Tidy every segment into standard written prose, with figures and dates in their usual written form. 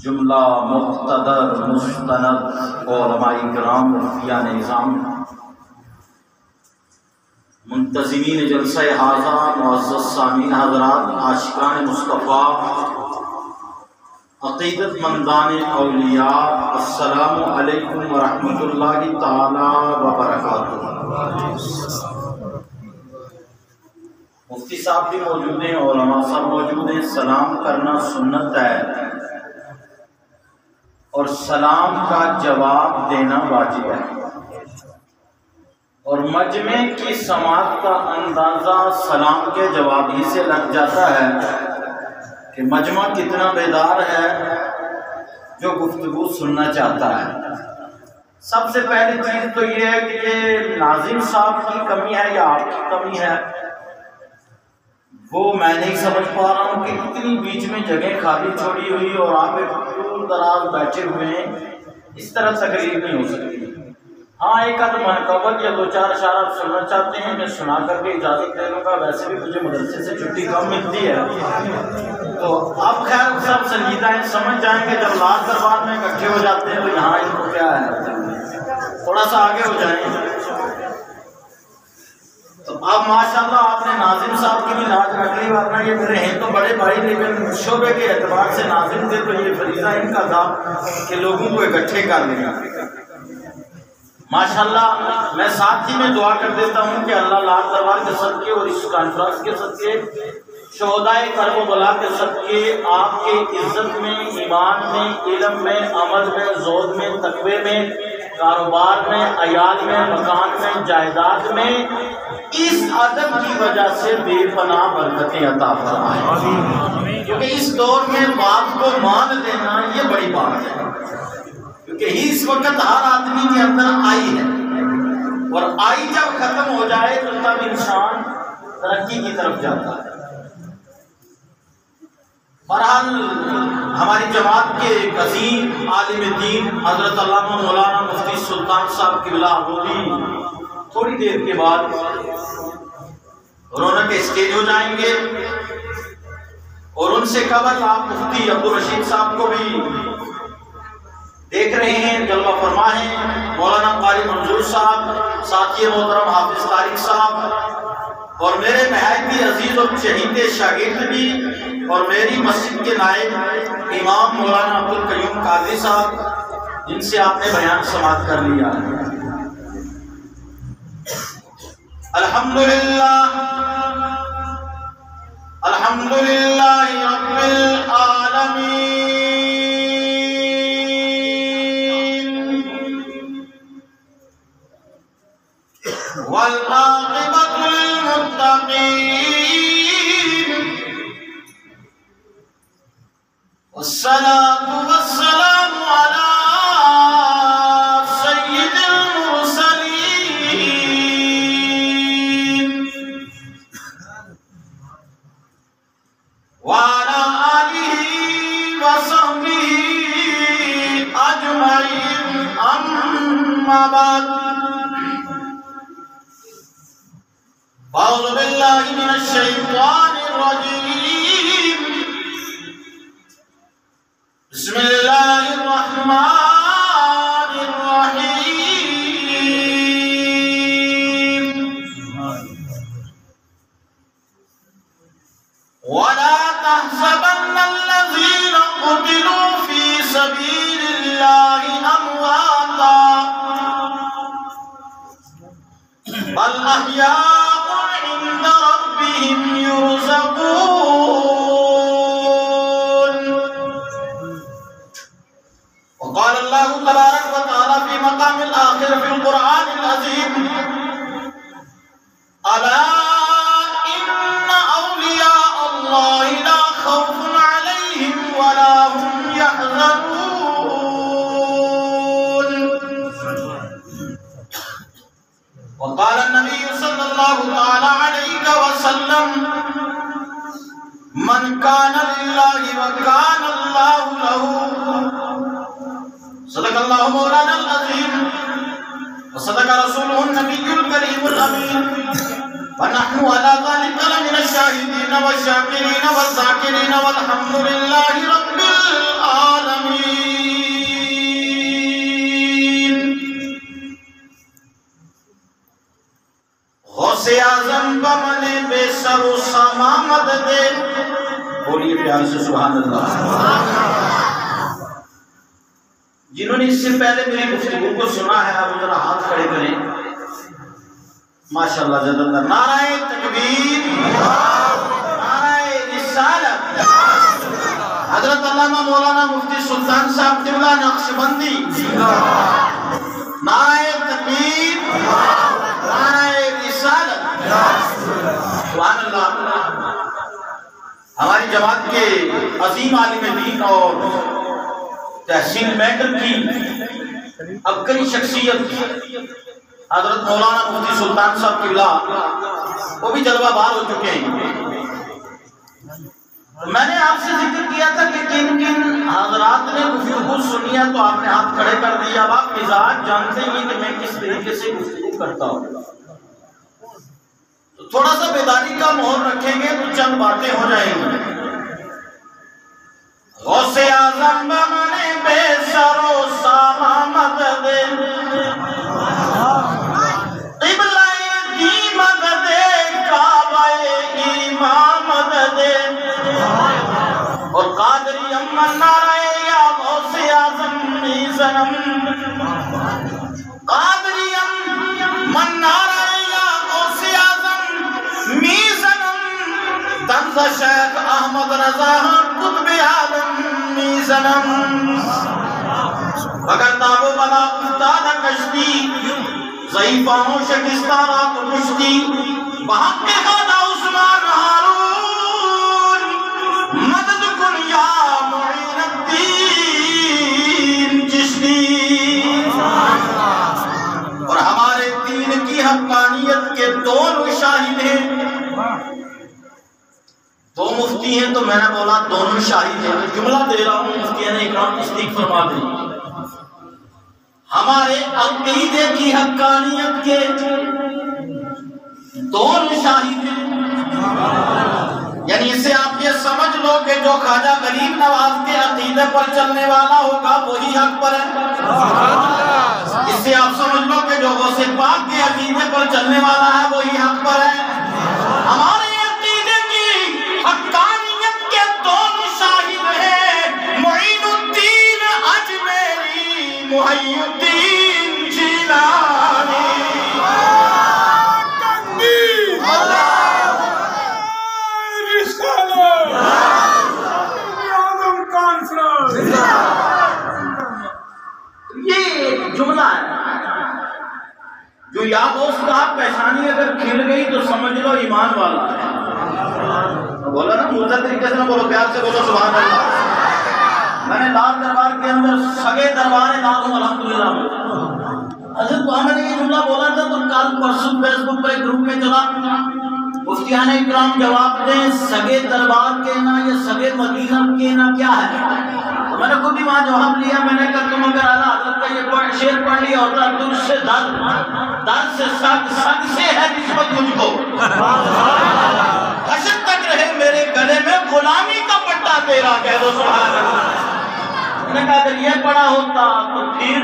جملہ مقتدر مستند علماء کرام مفتیان نظام، منتظمین جلسہ حاضہ، معزز سامعین حضرات، عاشقان مصطفیٰ، عقیدت مندان اولیاء، السلام علیکم ورحمۃ اللہ تعالی وبرکاتہ۔ مفتی صاحب بھی موجود ہیں، علماء صاحب موجود ہیں۔ سلام کرنا سنت ہے اور سلام کا جواب دینا واجب ہے، اور مجمع کی سماعت کا اندازہ سلام کے جواب ہی سے لگ جاتا ہے کہ مجمع کتنا بیدار ہے جو گفتگو سننا چاہتا ہے۔ سب سے پہلی چیز تو یہ ہے کہ یہ ناظم صاحب کی کمی ہے یا آپ کی کمی ہے، وہ میں نہیں سمجھ پا رہا ہوں کہ اتنی بیچ میں جگہ خالی چھوڑی ہوئی اور آپ دور دراز بیٹھے ہوئے ہیں، اس طرح تقریر نہیں ہو سکتی۔ ہاں ایک آدھ منقبت یا دو چار اشعار آپ سننا چاہتے ہیں، میں سنا کر کے اجازت دے دوں گا، ویسے بھی مجھے مدرسے سے چھٹی کم ملتی ہے، تو آپ خیر سب سنجیدہ ہیں، سمجھ جائیں کہ جب لال دربار میں اکٹھے ہو جاتے ہیں تو یہاں ان کو کیا ہے، تھوڑا سا آگے ہو جائیں۔ تو اب ماشاءاللہ آپ نے ناظم صاحب کی بھی لاج رکھ لی، ورنہ یہ میرے ہیں تو بڑے بھائی، لیکن شعبے کے اعتبار سے ناظم تھے تو یہ فریضہ ان کا تھا کہ لوگوں کو اکٹھے کر لیا۔ ماشاءاللہ میں ساتھ ہی میں دعا کر دیتا ہوں کہ اللہ لاکھ دربار کے صدقے اور اس کانفرنس کے صدقے، شہدائے کرب و بلا کے صدقے، آپ کے عزت میں، ایمان میں، علم میں، عمل میں، زہد میں، تقوی میں، کاروبار میں، عیال میں، مکان میں، جائیداد میں، اس ادب کی وجہ سے بے پناہ برکتیں عطا فرمائے، کیونکہ اس دور میں بات کو مان لینا یہ بڑی بات ہے، کیونکہ اس وقت ہر آدمی کے اندر آئی ہے، اور آئی جب ختم ہو جائے تو تب انسان ترقی کی طرف جاتا ہے۔ بہرحال ہماری جماعت کے ایک عظیم عالم دین حضرت علامہ مولانا مفتی سلطان صاحب قبلہ آبودی تھوڑی دیر کے بعد رونق اسٹیج ہو جائیں گے، اور ان سے قبل آپ مفتی عبدالرشید صاحب کو بھی دیکھ رہے ہیں، جلوہ فرما ہیں، مولانا قاری منظور صاحب، ساتھی محترم حافظ طارق صاحب، اور میرے نہایت ہی عزیز اور چہیتے شاگرد بھی، اور میری مسجد کے نائب امام مولانا عبدالقیوم قادری صاحب، جن سے آپ نے بیان سماعت کر لیا۔ الحمدللہ الحمدللہ رب العالمین، والعاقبۃ للمتقین، والصلاة والسلام علی سید المرسلین، وعلی آلہ وصحبہ اجمعین، اما بعد، اعوذ باللہ من الشیطان الرجیم، بسم اللہ الرحمن الرحیم، ولا تحسبن الذین قتلوا فی سبیل اللہ امواتا بل احیاء عند ربهم يرزقون، وقال الله تبارك وتعالى في مقام الآخر في القرآن العظيم، ألا إن أولياء الله لا خوف عليهم ولا هم يحزنون، وقال النبي صلى الله تعالى عليه وسلم، من كان لله وكان الله له، صدق الله مولانا العظيم، وصدق رسوله النبي الكريم الأمين، ونحن على ذلك لمن الشاهدين والشاكرين والذاكرين، والحمد لله رب العالمين۔ بولیے پیار سے سبحان اللہ۔ جنہوں نے اس سے پہلے میری گفتگو کو سنا ہے اب ذرا ہاتھ کھڑے کریں۔ ماشاءاللہ جزاک اللہ۔ نعرہ تکبیر، نعرہ رسالت۔ حضرت علامہ مولانا مفتی سلطان صاحب قبلہ نقشبندی، نعرہ تکبیر، نعرہ رسالت۔ سبحان اللہ۔ ہماری جماعت کے عظیم عالم دین اور تحصیل میٹر کی عبقری شخصیت حضرت مولانا مفتی سلطان صاحب قبلہ وہ بھی جلوہ بار ہو چکے ہیں۔ میں نے آپ سے ذکر کیا تھا کہ کن کن حضرات نے گفتگو سنی ہے تو آپ نے ہاتھ کھڑے کر دیا۔ اب آپ مزاج جانتے ہیں کہ میں کس طریقے سے گفتگو کرتا ہوں، تو تھوڑا سا بیداری کا مہر رکھیں گے تو چند باتیں ہو جائیں گی۔ غوث اعظم بمنے بے سر و سامہ مدد، قبلہ دی مدد، کعبہ ایمان مدد، اور قادری امن نعرہ یا غوث اعظم میزنم، قادری امن نعرہ یا غوث اعظم میزنم، طنز شیخ احمد رضا قطب عالم میزنم، اگر تابو بلا افتاد کشتی، ضعیفانوں شکستانہ تو کشتی، بحق خدا عثمان ہارون، مدد کن یا معین الدین چشتی۔ اور ہمارے دین کی حقانیت کے دونوں شاہد ہیں، دو مفتی ہیں تو میں نے بولا دونوں شاہد ہیں۔ جملہ دے رہا ہوں، مفتیان اکرام تصدیق فرما دیں۔ ہمارے عقیدے کی حقانیت کے دونوں شاہد ہیں، یعنی اسے آپ یہ سمجھ لو کہ جو خواجہ غریب نواز کے عقیدے پر چلنے والا ہوگا وہی حق پر ہے۔ اس سے آپ سمجھ لو کہ جو غوث پاک کے عقیدے پر چلنے والا ہے وہی حق پر ہے۔ ہمارے عقیدے کی حقانیت کے دونوں شاہد ہیں، معین الدین اجمیری، محی الدین جیلانی۔ یہ جملہ ہے جو یا دوست کا پیشانی اگر کھل گئی تو سمجھ لو ایمان والا ہے۔ بولا نا مردہ طریقے سے نہ بولو، پیار سے بولو سبحان اللہ۔ میں نے لال دربار کے اندر سگے دربار لال ہوں الحمدللہ۔ حضرت محمد نے یہ جملہ بولا تھا تو کل پرسوں فیس بک پر ایک گروپ میں چلا، مفتیان اکرام جواب دیں سگے دربار کہنا یا سگے مدینہ کہنا کیا ہے؟ تو میں نے خود بھی وہاں جواب لیا، میں نے کہا تم اگر اعلیٰ حضرت کا یہ شعر پڑھ لیا ہوتا، دل سے درد سے سگ سے ہے نسبت مجھ کو، حشر تک رہے میرے گلے میں غلامی کا پٹا تیرا، کہہ دو سبحان اللہ۔ میں نے کہا اگر یہ پڑھا ہوتا تو پھر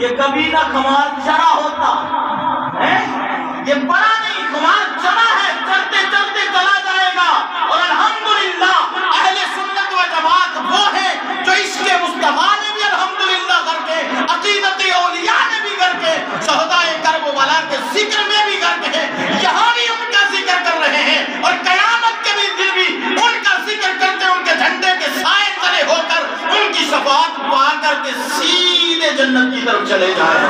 یہ کبھی نہ خمار چڑھا ہوتا ہے، یہ پڑھا نہیں خمار چڑھا ہے، چلتے چلتے چلا جائے گا۔ اور الحمدللہ اہل سنت و جماعت وہ ہیں جو عشق مصطفیٰ نے بھی الحمدللہ کر کے، عقیدت اولیاء نے بھی کر کے، شہدائے کربلا کے ذکر میں بھی کر کے، یہاں بھی ان کا ذکر کر رہے ہیں، اور قیامت کے بھی دن بھی ان کا ذکر کرتے، ان کے جھنڈے کے سائے تلے ہو کر ان کی شفاعت پا کر کے سیدھے جنت کی طرف چلے جائیں۔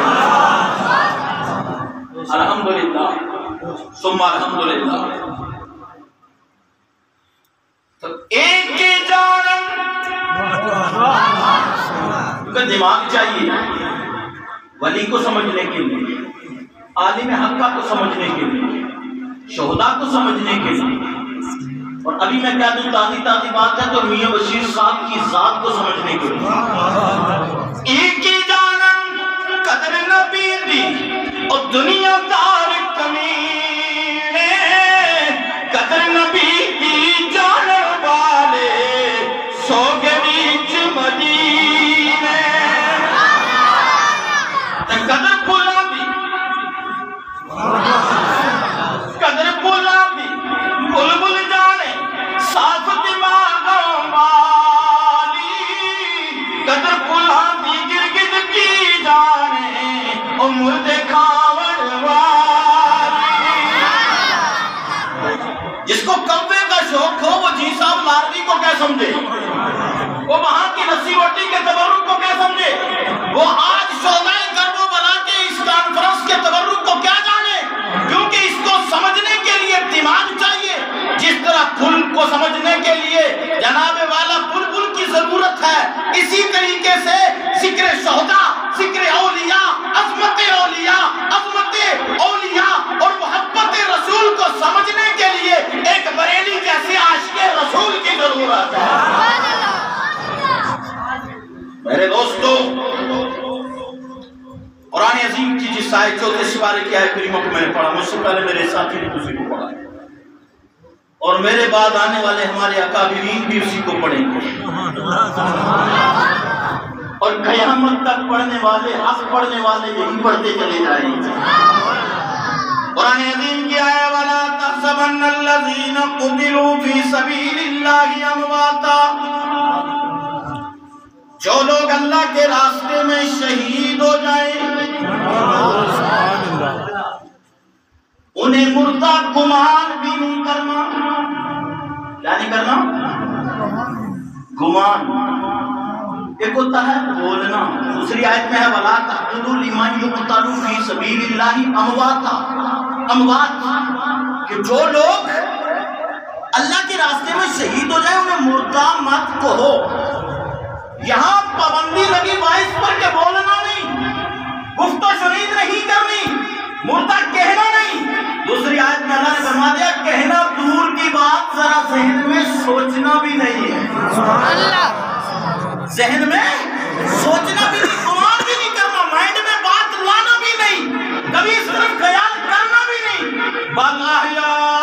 الحمدللہ ثم الحمدللہ۔ تو ایک کی جانم کا دماغ چاہیے ولی کو سمجھنے کے لیے، عالم حقہ کو سمجھنے کے لیے، شہداء کو سمجھنے کے لیے، اور ابھی میں کہہ دوں تازی بات ہے تو میاں بشیر صاحب کی ذات کو سمجھنے کے لیے۔ ایک کی جانم قدر نبی دی اور دنیا دار کمینے، قدر نبی دی جانن والے سو کے بیچ مدینے، قدر بھلا دی، قدر بھلا دی، بلبل جانے صاف دماغ سمجھے؟ وہ وہاں کی رسی روٹی کے تبرک کو کیا سمجھے؟ وہ آج شہدائے کربلا کے اس کانفرنس کے تبرک کو کیا جانے؟ کیونکہ اس کو سمجھنے کے لیے دماغ چاہیے، جس طرح پھول کو سمجھنے کے لیے جناب والا بلبل کی ضرورت ہے، اسی طریقے سے ذکر شہداء، ذکر اولیاء، عظمت اولیاء، عظمت اولیاء اور محبت رسول کو سمجھنے کے لیے ایک بریلی جیسے عاشق رسول کی ضرورت ہے۔ میرے دوستو، قرآن عظیم کی جس آیت 34 سپارے کی آیت کریمہ کو میں نے پڑھا، مجھ سے پہلے میرے ساتھی نے اسی کو پڑھا اور میرے بعد آنے والے ہمارے اکابرین بھی اسی کو پڑھیں گے اور قیامت تک پڑھنے والے، حق پڑھنے والے یہی پڑھتے چلے جائیں گے۔ قرآن عظیم کی آیت وَلَا تَحْسَبَنَّ الَّذِينَ قُتِلُوا فِي سَبِيلِ اللَّهِ أَمْوَاتًا، جو لوگ اللہ کے راستے میں شہید ہو جائیں انہیں مردہ گمان بھی نہیں کرنا۔ کیا نہیں کرنا؟ گمان۔ ایک ہوتا ہے بولنا، دوسری آیت میں ہے وَلَا تَحْسَبُوا لِمَن يُقْتَلُ فِي سَبِيلِ اللَّهِ أَمْوَاتًا، اموات کہ جو لوگ اللہ کے راستے میں شہید ہو جائیں انہیں مردہ مت کہو۔ یہاں پابندی لگی باعث پر کہ بولنا نہیں، گفت و شنید نہیں کرنی، مردہ کہنا نہیں۔ دوسری آیت میں اللہ نے فرما دیا کہنا دور کی بات، ذرا ذہن میں سوچنا بھی نہیں ہے۔ ذہن میں سوچنا بھی نہیں، گمان بھی نہیں کرنا، مائنڈ میں بات لانا بھی نہیں، کبھی اس طرف خیال کرنا بھی نہیں۔ بل احیاء،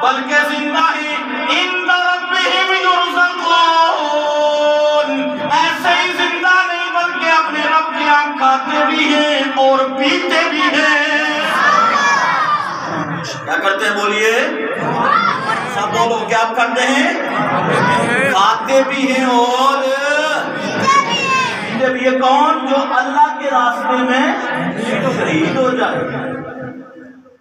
بلکہ زندہ ہی عند ربہم یرزقون، ایسے ہی زندہ نہیں بلکہ اپنے رب کے یہاں کھاتے بھی ہیں اور پیتے بھی ہیں۔ کیا کرتے ہیں بولیے؟ سب بولو، کیا کرتے ہیں؟ کھاتے بھی ہیں اور پیتے بھی ہیں۔ کون؟ جو اللہ کے راستے میں شہید ہو جائے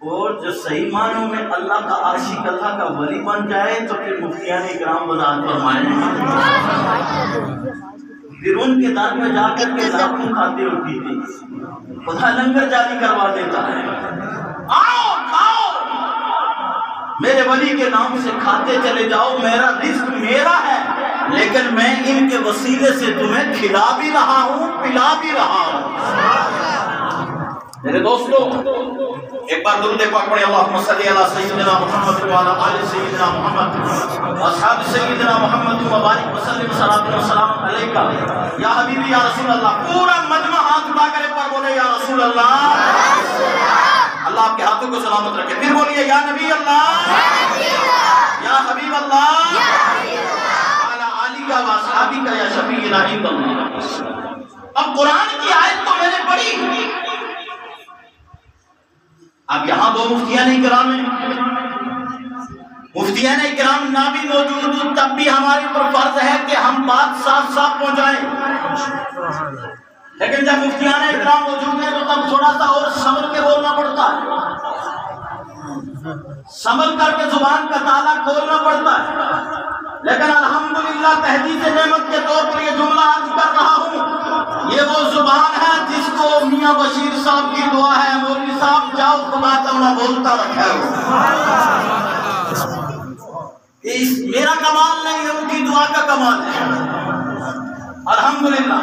اور جو صحیح معنوں میں اللہ کا عاشق، اللہ کا ولی بن جائے تو پھر مفتیان اکرام وضاحت فرمائیں، پھر ان کے در میں جا کر کے لاکھوں کھاتے اور پیتے، خدا لنگر جاری کروا دیتا ہے۔ آؤ کھاؤ، میرے ولی کے نام سے کھاتے چلے جاؤ، میرا رزق میرا ہے، لیکن میں ان کے وسیلے سے تمہیں کھلا بھی رہا ہوں، پلا بھی رہا ہوں۔ میرے دوستو، ایک بار درود پاک پڑھیں، اللہم صلی علی سیدنا محمد وعلی آل سیدنا محمد اصحاب سیدنا محمد مبارک وسلم صلاۃ و سلام علیکہ یا حبیبی یا رسول اللہ۔ پورا مجمع ہاتھ اٹھا کر ایک بار بولے یا رسول اللہ۔ اللہ آپ کے ہاتھوں کو سلامت رکھے۔ پھر بولیے یا نبی اللہ، یا حبیب اللہ، وعلی آلہ و اصحابہ یا شفیعنا عند اللہ۔ اب قرآن کی آیت تو میں نے پڑھی، اب یہاں دو مفتیان اکرام ہیں، مفتیان اکرام نہ بھی موجود تب بھی ہمارے پر فرض ہے کہ ہم بات صاف صاف پہنچائیں، لیکن جب مفتیان اکرام موجود ہیں تو تب تھوڑا سا اور سنبھل کے بولنا پڑتا ہے، سنبھل کر کے زبان کا تالا کھولنا پڑتا ہے۔ لیکن الحمدللہ تحدیث نعمت کے طور پر یہ جملہ عرض کر رہا ہوں، یہ وہ زبان ہے جس کو میاں بشیر صاحب کی دعا ہے، مولوی صاحب جاؤ خدا تمنا بولتا رکھا ہے، میرا کمال نہیں ہے، ان کی دعا کا کمال ہے الحمدللہ۔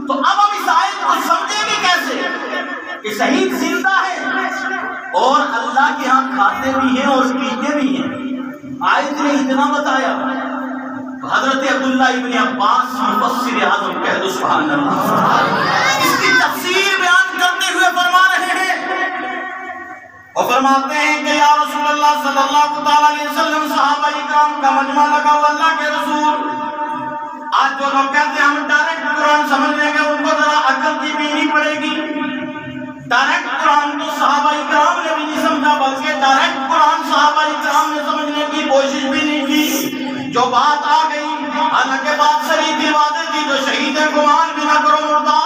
تو اب ہم اس آیت کو سمجھیں گے کیسے کہ شہید زندہ ہے اور اللہ کے ہاں کھاتے بھی ہیں اور پیتے بھی ہیں۔ آیت نے اتنا بتایا، حضرت عبداللہ ابن عباس مفسر اعظم کہہ دو سبحان اللہ، اس کی تفسیر بیان کرتے ہوئے فرما رہے ہیں اور فرماتے ہیں کہ یا رسول اللہ صلی اللہ علیہ وسلم، صحابہ اکرام کا مجمع لگا ہوا، اللہ کے رسول، آج جو لوگ کہتے ہیں ہم ڈائریکٹ قرآن سمجھ لیں گے، ان کو ذرا عقل کی بینی پڑے گی۔ ڈائریکٹ قرآن تو صحابہ اکرام نے بھی نہیں سمجھا، بلکہ ڈائریکٹ قرآن صحابہ اکرام نے سمجھنے کی کوشش بھی نہیں کی۔ جو بات آ گئی، حالانکہ بات صحیح تھی، واضح تھی، جو شہید ہے گمان بھی نہ کرو مردہ،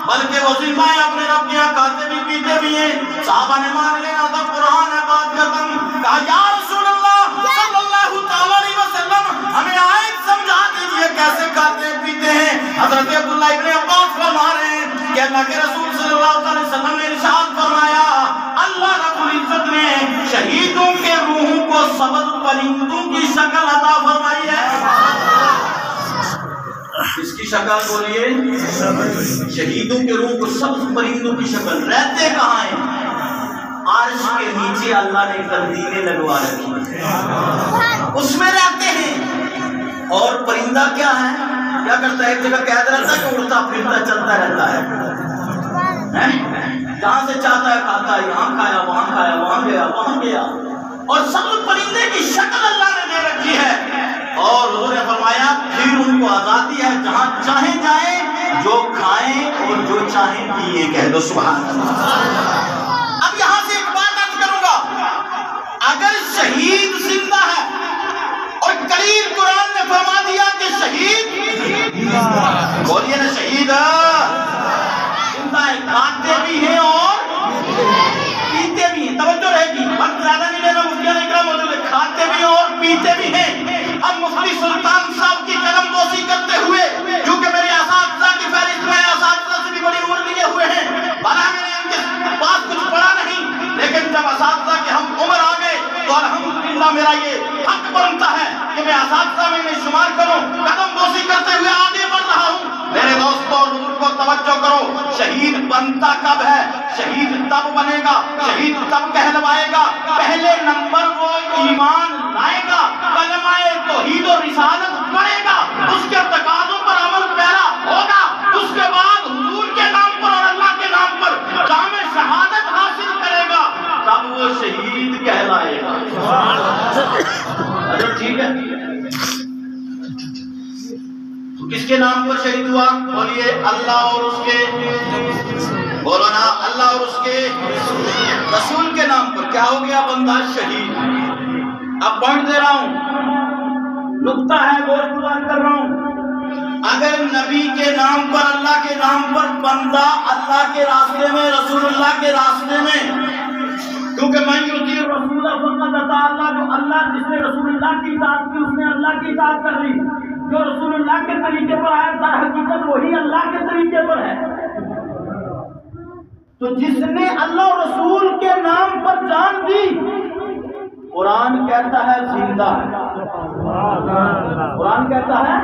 بلکہ وہ زندہ ہے، اپنے رب کے یہاں کھاتے بھی پیتے بھی ہیں۔ صحابہ نے مان لینا تھا، قرآن ہے، بات ختم۔ کہا یا رسول اللہ صلی اللہ علیہ وسلم، ہمیں آیت سمجھا اللہ کے رسول صلی اللہ علیہ وسلم نے ارشاد فرمایا اللہ رب العزت نے شہیدوں کے روحوں کو سبز پرندوں کی شکل عطا فرمائی ہے. اس کی شکل بولیے, شہیدوں کے روح کو سبز پرندوں کی شکل. رہتے کہاں ہیں؟ عرش کے نیچے اللہ نے قندیلیں لگوا رکھی ہیں, اس میں رہتے ہیں. اور پرندہ کیا ہے, کیا کرتا ہے؟ ایک جگہ قید رہتا ہے کہ اڑتا پھرتا چلتا رہتا ہے, جہاں سے چاہتا ہے کھاتا ہے, یہاں کھایا وہاں گیا وہاں گیا. اور سبز پرندے کی شکل اللہ نے دے رکھی ہے. اور حضور نے فرمایا پھر ان کو آزادی ہے, جہاں چاہیں جائیں, جو کھائیں اور جو چاہیں پیئیں. کہہ دو سبحان اللہ. اب یہاں سے ایک بات عرض کروں گا, اگر شہید زندہ ہے اور قریب قرآن نے فرما دیا کہ شہید, بولیے نا شہید زندہ ہے, کھاتے بھی ہیں اور پیتے بھی ہیں. توجہ رہے گی, وقت زیادہ نہیں لینا, مفتیان اکرام موجود ہے. کھاتے بھی ہیں اور پیتے بھی ہیں. اب مفتی سلطان صاحب کی قلم بوسی کرتے ہوئے, کیونکہ میرے اساتذہ کی فہرست میں اساتذہ سے بھی بڑی عمر لیے ہوئے ہیں, بھلا میں نے ان کے پاس کچھ پڑھا نہیں, لیکن جب اساتذہ کی ہم عمر آ گئے تو الحمدللہ میرا یہ حق بنتا ہے کہ میں اساتذہ میں انہیں شمار کروں. قدم بوسی کرتے ہوئے آگے بڑھ رہا ہوں. میرے دوستوں اور بزرگوں توجہ کرو, شہید بنتا کب ہے؟ شہید تب بنے گا, شہید تب کہلوائے گا, پہلے نمبر وہ ایمان لائے گا, کلمہ توحید و رسالت پڑھے گا, اس کے تقاضوں پر عمل پیرا ہوگا, اس کے بعد حضور کے نام پر اور اللہ کے نام پر جامع شہادت حاصل کرے گا, تب وہ شہید کہلائے گا. اچھا ٹھیک ہے, کس کے نام پر شہید ہوا؟ بولیے اللہ اور اس کے, بولو نا اللہ اور اس کے رسول کے نام پر. کیا ہو گیا؟ بندہ شہید. اب پوائنٹ دے رہا ہوں, نقطہ ہے, گوش گزار کر رہا ہوں. اگر نبی کے نام پر, اللہ کے نام پر بندہ اللہ کے راستے میں, رسول اللہ کے راستے میں, کیونکہ میں یطیع الرسول فقد اطاع اللہ, جو اللہ جس نے رسول اللہ کی اطاعت کی اس نے اللہ کی اطاعت کر لی. جو رسول اللہ کے طریقے پر آیا در حقیقت وہی اللہ کے طریقے پر ہے. تو جس نے اللہ اور رسول کے نام پر جان دی, قرآن کہتا ہے زندہ ہے. قرآن کہتا ہے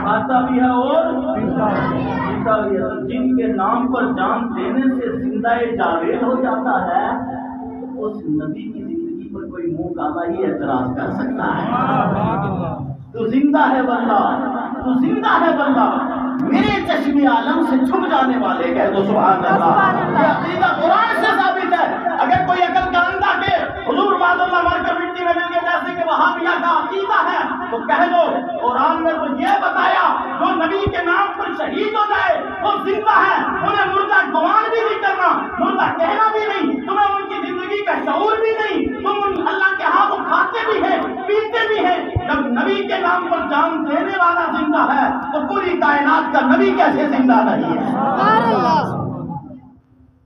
کھاتا بھی ہے اور پیتا بھی ہے. جن کے نام پر جان دینے سے زندہ جاوید ہو جاتا ہے, اس نبی کی زندگی پر کوئی منہ کالا ہی اعتراض کر سکتا ہے. تو زندہ ہے بندہ, تو زندہ ہے بندہ, میرے چشم عالم سے چھپ جانے والے. کہہ دو سبحان اللہ. یہ عقیدہ قرآن سے ثابت ہے. اگر کوئی عقل کا اندھا کہ حضور معاذ اللہ مر کر مٹی میں مل گئے جیسے کہ وہابیہ کا عقیدہ ہے, تو کہہ دو قرآن نے تو یہ بتایا جو نبی کے نام پر شہید ہو جائے وہ زندہ ہے, انہیں مردہ گمان بھی نہیں کرنا, مردہ کہنا بھی نہیں, تمہیں ان کی زندگی کا شعور بھی نہیں, تم اللہ کے ہاں وہ کھاتے بھی ہیں پیتے بھی ہیں. جب نبی کے نام پر جان دینے والا زندہ ہے تو پوری کائنات کا نبی کیسے زندہ نہیں ہے؟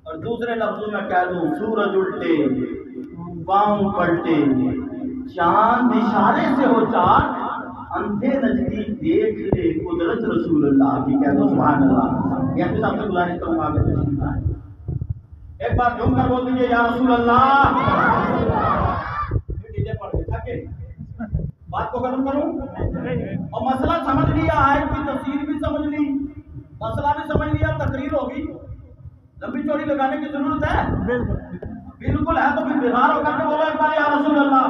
اور دوسرے لفظوں میں کہہ دوں, سورج الٹے پاؤں پلٹے, چاند اشارے سے ہو چار, اندھے نزدیک دیکھ لے قدرت رسول اللہ کی. کہہ دو سبحان اللہ. یہ سب سے گزارش کروں گا آگے. ایک بار جھوم کر بول دیجیے یا رسول اللہ. بات کو ختم کروں اور مسئلہ سمجھ لیا, آیت کی تفسیر بھی سمجھ لی, مسئلہ بھی سمجھ لیا, تقریر ہوگی, لمبی چوڑی لگانے کی ضرورت ہے؟ بالکل ہے. تو پھر بہار ہو کر کے بولو ایک بار یا رسول اللہ.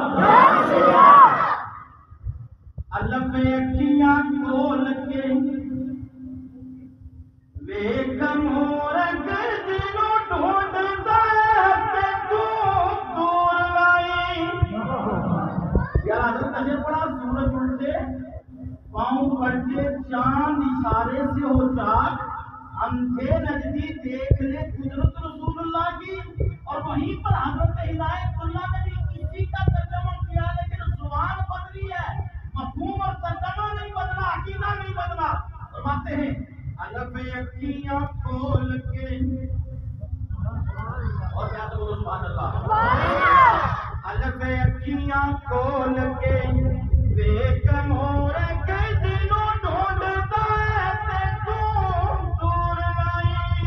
اللہ پہ اکھیاں کھول کے ویکھن ہو رکھ جنوں ڈھونڈدا تے تو دور لائی. یا حضرت نے پڑھا سورج الٹے پاؤں پلٹے چاند اشارے سے ہو چاک, اندھے نجدی دیکھ لے قدرت رسول اللہ کی. اور وہیں پر حضرت ہدایت اللہ نے بھی اسی کا ترجمہ کیا, لیکن زبان بدلی ہے, مفہوم اور ترجمہ نہیں بدلا, عقیدہ نہیں بدلا. فرماتے ہیں الف اکھیاں کھول کے, اور کیا تو سبحان اللہ. الف اکھیاں کھول کے ویکھن ہو رکھ جنوں ڈھونڈدا تے تو دور لائی.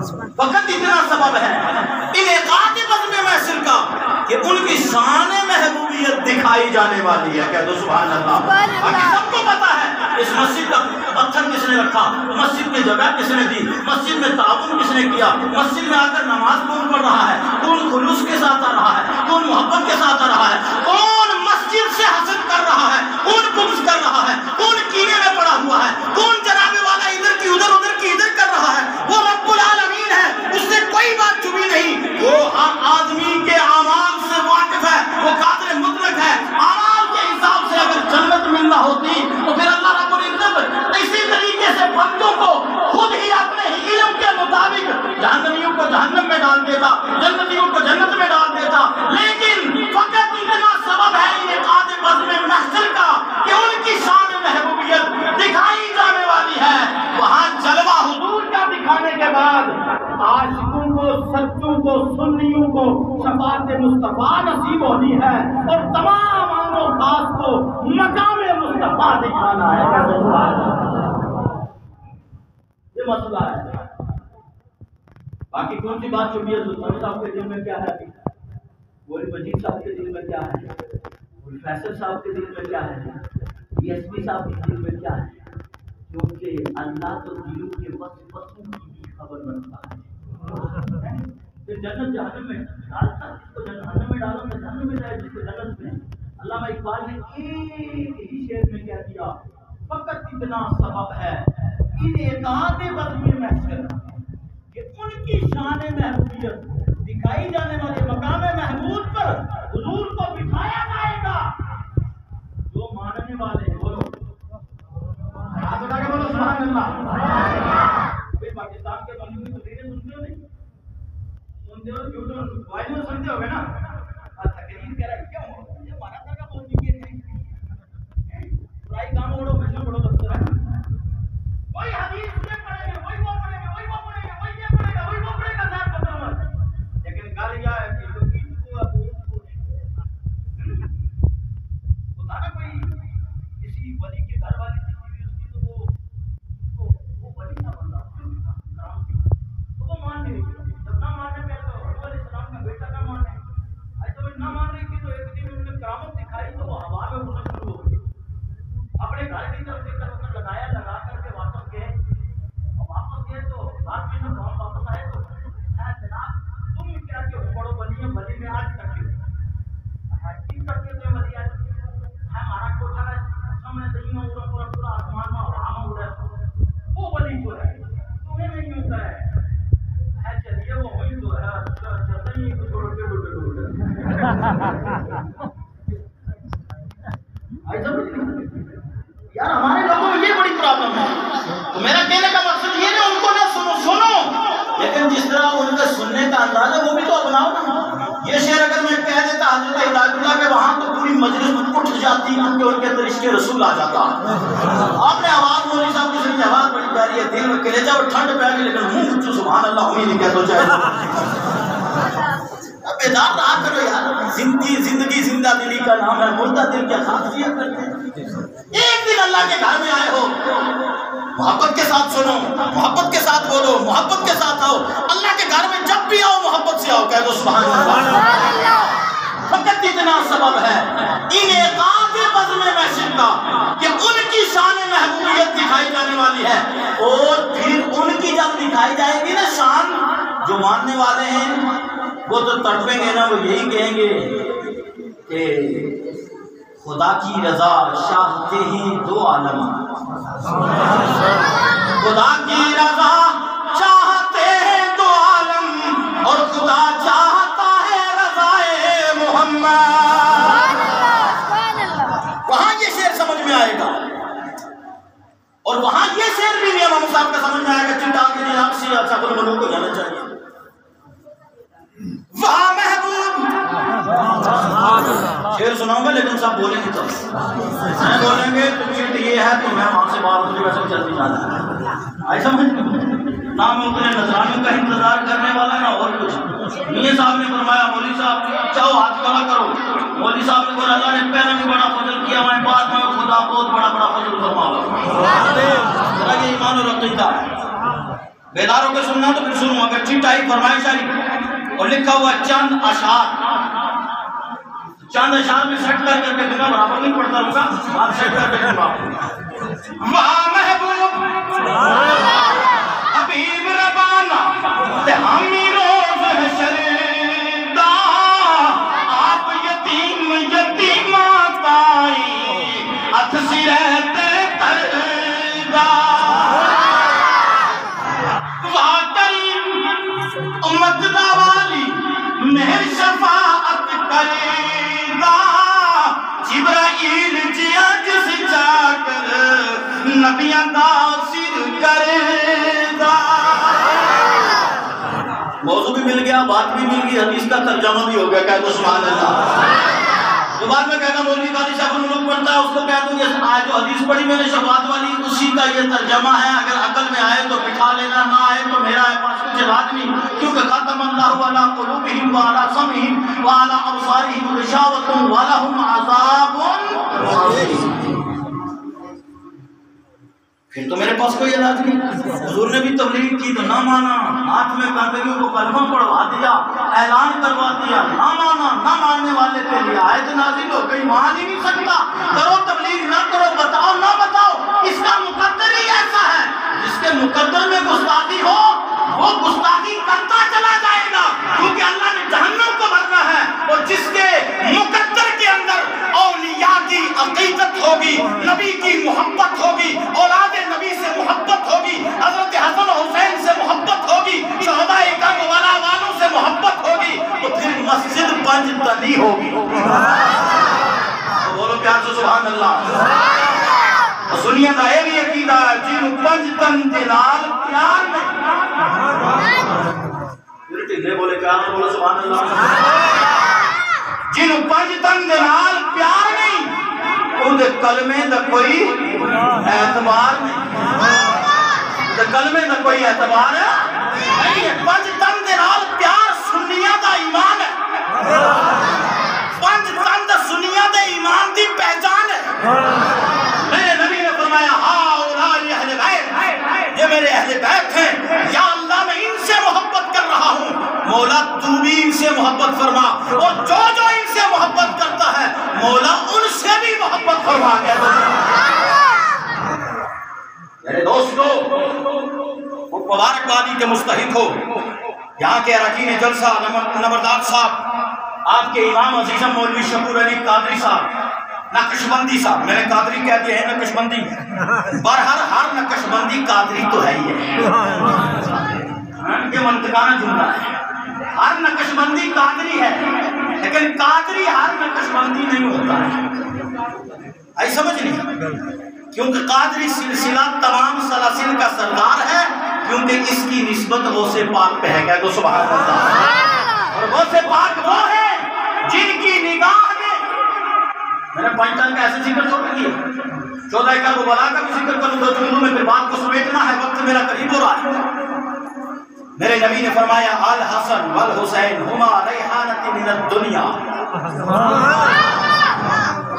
فقط اتنا سبب ہے انعقاد بزم محشر کا کہ ان کی شان محبوبیت دکھائی جانے والی ہے. کہہ دو سبحان اللہ. باقی سب کو پتا ہے اس مسجد کا پتھر کس نے رکھا, مسجد کی جگہ کس نے دی, مسجد میں تعاون کس نے کیا, مسجد میں آ کر نماز کون پڑھ رہا ہے, کون خلوص کے ساتھ آ رہا ہے, کون محبت کے ساتھ آ رہا ہے, کون مسجد سے حسد کر رہا ہے, کون بغض کر رہا ہے, کون کینے میں پڑا ہوا ہے, کون جناب والا ادھر کی ادھر ادھر کی ادھر کر رہا ہے. وہ رب العالمین ہے, اس سے کوئی بات چھپی نہیں. وہ ہر آدمی کے اعمال سے واقف ہے, وہ قادر مطلق ہے. اعمال کے حساب سے اگر جنت ملنا ہوتی تو پھر اللہ رب العزت اسی طریقے سے بندوں کو خود ہی اپنے علم کے مطابق جہنمیوں کو جہنم میں ڈال دیتا, جنتیوں کو جنت میں ڈال دیتا. لیکن فقط اتنا سبب ہے انعقاد بزم محشر کا کہ ان کی شان محبوبیت دکھائی جانے والی ہے. وہاں جلوہ حضور کا دکھانے کے بعد عاشقوں کو, سچوں کو, سنیوں کو شفاعت مصطفیٰ نصیب ہونی ہے اور تمام عام و خاص کو مقام مصطفیٰ دکھانا ہے. یہ مسئلہ ہے. باقی کون سی بات چھپی ہے؟ سلطان صاحب کے دل میں کیا ہے, گول مجید صاحب کے دل میں کیا ہے, گول فیصل صاحب کے دل میں کیا ہے, ڈی ایس پی صاحب کے دل میں کیا ہے. کیونکہ اللہ تو دلوں کے وسوسوں کی بھی خبر رکھتا ہے. پھر جنت جہنم میں ڈالتا, جس کو جہنم میں ڈالو تو جہنم میں جائے, جس کو جنت میں. علامہ اقبال نے ایک ہی شعر میں کہہ دیا فقط اتنا سبب ہے انعقاد بزم محشر کہ ان کی شان محبوبیت دکھائی جانے والے مقام محمود پر حضور کو بٹھایا جائے گا. جو ماننے والے بولو ہاتھ اٹھا کے بولو سبحان اللہ. پاکستان کے بندوں کی تقریریں سنتے ہو نہیں, سنتے ہو یوٹیوب موبائل میں سنتے ہو گے نا. تقریر کہہ رہا ہے کیوں یہ مانا تھا کا بہت چیزیں ہیں پرائی کام اڑو پیسہ بڑو دفتر ہے. وہی حدیث سے پڑھیں گے, وہی وہ پڑھیں گے, وہی وہ پڑھیں گے, وہی یہ پڑھے گا, وہی وہ پڑھے گا, صاحب پتہ مت. لیکن گل یہ ہے کہ جو چیز کو خدا نہ کوئی کسی ولی کے گھر والی تھی اس کی تو وہ ولی نہ بنتا تو وہ مان نہیں رہی. جب نہ ماننے پہ تو حضور علیہ السلام کا بیٹا نہ مانے, ایسا وہ نہ مان رہی تھی تو ایک دن انہوں نے کرامت دکھائی تو وہ ہوا میں اڑنا شروع ہو گئی. اپنے گھر کی طرف دیکھ کر لگایا, لگا کر کے واپس گئے. واپس گئے تو رات میں جب ہم واپس آئے تو جناب تم کیا کہ بڑو بلی ہیں, بلی میں آج تک کی کر کے تمہیں بلی آج ہمارا کوٹھا ہے سامنے دہی میں پورا پورا پورا آسمان میں ہوا اڑا وہ بلی جو ہے تمہیں نہیں ہوتا ہے. چلیے وہ وہی تو ہے, چلتا ہی کچھ چھوڑ کے ڈوٹے یار. ہمارے لوگوں میں یہ بڑی پرابلم ہے. تو میرا کہنے کا مقصد یہ نہیں ان کو نہ سنو, لیکن جس طرح ان کے سننے کا انداز ہے وہ بھی تو اپناؤ نا. یہ شعر اگر میں کہہ دیتا حضرت ہدایت اللہ کے وہاں تو پوری مجلس اٹھ جاتی کیونکہ ان کے اندر عشق رسول آ جاتا. آپ نے آواز مولوی صاحب کی سنی, آواز بڑی پیاری ہے, دل میں کلیجہ اور ٹھنڈ پہ آگے, لیکن منہ کچھ سبحان اللہ ہمیں نہیں کہہ دو چاہے. بیدار رہا کرو یار, زندگی زندہ دلی کا نام ہے, مردہ دل کیا خاصیت کرتے ہیں. ایک دن اللہ کے گھر میں آئے ہو, محبت کے ساتھ سنو, محبت کے ساتھ بولو, محبت کے ساتھ آؤ. اللہ کے گھر میں جب بھی آؤ محبت سے آؤ, کہہ دو سبحان اللہ. فقط اتنا سبب ہے انعقاد بزم محشر کا کہ ان کی شان محبوبیت دکھائی جانے والی ہے. اور پھر ان کی جب دکھائی جائے گی نا شان, جو ماننے والے ہیں وہ تو تڑپیں گے نا, وہ یہی کہیں گے کہ خدا کی رضا چاہتے ہیں دو عالم, خدا کی رضا چاہتے ہیں دو عالم, اور خدا چاہتا ہے رضائے محمد. وہاں یہ شعر سمجھ میں آئے گا, اور وہاں یہ شعر بھی امام صاحب کا سمجھ میں آئے گا. چنتا کے لیے آپ سے اچھا کل ملوں کو جانا چاہیے. وہاں محبوب شعر سناؤں گا لیکن سب بولیں گے, تب میں بولیں گے تو چیٹ یہ ہے تو میں وہاں سے باہر مجھے ویسے چلتی جانا ہے. ایسا مجھے نہ میں اتنے نظرانیوں کا انتظار کرنے والا نہ اور کچھ. میاں صاحب نے فرمایا مولوی صاحب چاہو ہاتھ کھڑا کرو. مولوی صاحب نے بولا اللہ نے پہلے بھی بڑا فضل کیا, میں بعد میں خدا بہت بڑا بڑا فضل فرماؤں گا. ذرا یہ ایمان اور عقیدہ ہے. بیدار ہو کے سننا تو پھر سنوں، اگر ٹھیک آئی فرمائش آئی اور لکھا ہوا چند اشعار، چند اشعار میں سیٹ کر کے دوں گا، برابر نہیں پڑھتا رہوں گا، آپ سیٹ کر کے دوں گا. واہ محبوب حبیب ربانہ تے ہمی روز حشردہ، آپ یتیم یتیمات آئی اتھ سی رہتے تردہ. واہ کریم امت دا والی مہر شفاعت کردہ، جبرائیل جیا جس جا کر نبیاں دا سر کردہ. موضوع بھی مل گیا، بات بھی مل گئی، حدیث کا ترجمہ بھی ہو گیا. کہہ دو سبحان اللہ. جو بات میں کہتا مولوی قاری صاحب لوگ پڑھتا ہے اس کو کہہ دوں کہ آج جو حدیث پڑھی میں نے شفاعت والی اسی کا یہ ترجمہ ہے. اگر عقل میں آئے تو بٹھا لینا، نہ آئے تو میرا ہے پاس کچھ لازمی، کیونکہ ختم اللہ علی قلوبہم وعلی سمعہم وعلی ابصارہم غشاوۃ ولہم عذاب عظیم. پھر تو میرے پاس کوئی علاج نہیں. حضور نے بھی تبلیغ کی تو نہ مانا، ہاتھ میں بندگیوں کو کلمہ پڑھوا دیا، اعلان کروا دیا، نہ مانا. نہ ماننے والے کے لیے آیت نازل ہو گئی، مان ہی نہیں سکتا. کرو تبلیغ نہ کرو، بتاؤ نہ بتاؤ، اس کا مقدر ہی ایسا ہے. جس کے مقدر میں گستاخی ہو وہ گستاخی کرتا چلا جائے گا، کیونکہ اللہ نے جہنم کو بھرنا ہے. اور جس کے مقدر کے اندر اولیاء کی عقیدت ہوگی، نبی کی محبت ہوگی، اولاد نبی سے محبت ہوگی، حضرت حسن و حسین سے محبت ہوگی، شہداء کربلا والوں سے محبت ہوگی، تو پھر مسجد پنج تنی ہوگی. تو بولو پیار سے سبحان اللہ. سنیے دا یہ بھی عقیدہ ہے جن پنج تن دلال پیار میں ٹھیک بولے پیار میں بولو سبحان اللہ. جن پنج تن دلال پیار نہیں ان دے کلمے دا کوئی اعتبار نہیں، کلمے دا کوئی اعتبار ہے نہیں. پنج تن دلال پیار سنیاں دا ایمان ہے، پنج تن دا سنیاں دا ایمان دی پہچان ہے. میرے نبی نے فرمایا ہاؤلاء اہل بیت، یہ میرے اہل بیت ہیں، یا اللہ میں ان سے محبت کر رہا ہوں، مولا تو بھی ان سے محبت فرما، اور جو جو ان سے محبت کرتا ہے مولا ان سے بھی محبت فرما. میرے دوستو، وہ مبارکبادی کے مستحق ہو یہاں کے اراکین جلسہ نمبردار صاحب، آپ کے امام عزیزم مولوی شکور علی قادری صاحب، نقشبندی صاحب، میں نے قادری کہہ دیا ہے نقشبندی، برہر ہر نقشبندی قادری تو ہے ہی ہے، یہ منطقانہ جملہ ہے. ہر نقشبندی قادری ہے، لیکن قادری ہر نقشبندی نہیں ہوتا ہے. آئی سمجھ نہیں؟ کیونکہ قادری سلسلہ تمام سلاسل کا سردار ہے، کیونکہ اس کی نسبت غوث پاک پہ ہے. کہہ دو سبحان اللہ. اور غوث پاک وہ ہے جن کی نگاہ میں، میں نے پنجتن کا ایسے ذکر چھوڑ دیا، 14 کربلا کا بھی ذکر کروں 2 جملوں میں، پھر بات کو سمیٹنا ہے، وقت میرا قریب ہو رہا ہے. میرے نبی نے فرمایا الحسن والحسین ہما ریحانۃ من الدنیا،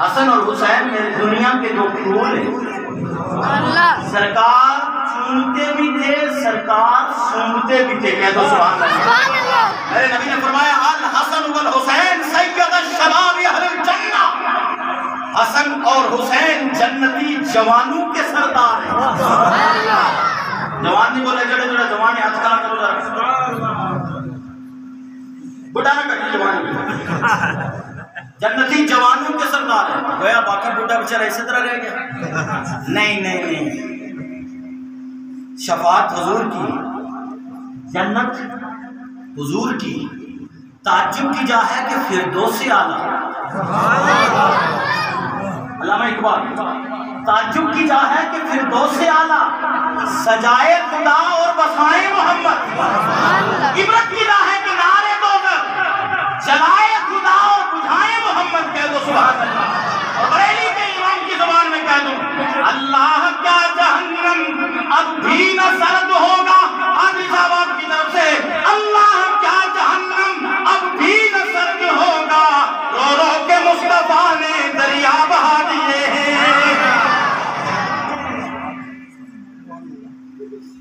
حسن اور حسین میرے دنیا کے 2 پھول ہیں. سرکار چونتے بھی تھے، سرکار سونگتے بھی تھے. کہہ دو سبحان اللہ. میرے نبی نے فرمایا الحسن والحسین سید الشباب اہل الجنہ، حسن اور حسین جنتی جوانوں کے سردار ہیں. جوان نہیں بولے جڑے جڑے جوان ہیں، ہاتھ کھڑا کرو ذرا، بڑھا نہ کٹی جوان جنتی جوانوں کے سردار ہیں. گویا باقی بڑھا بیچارہ اسی طرح رہ گیا. نہیں نہیں نہیں، شفاعت حضور کی، جنت حضور کی. تعجب کی جا ہے کہ فردوس اعلیٰ، علامہ اقبال، تعجب کی جا ہے کہ فردوس اعلیٰ سجائے خدا اور بسائے محمد. عبرت کی جا ہے کہ نعرے دوزخ جلائے خدا اور بجھائے محمد. کہہ دو سبحان اللہ. اور بریلی کے امام کی زبان میں کہہ دو اللہ کیا جہنم اب بھی نہ سرد ہوگا. حاجی صاحب آپ کی طرف سے اللہ کیا جہنم اب بھی نہ سرد ہوگا، رو رو کے مصطفیٰ نے دریا بہا دیے ہیں.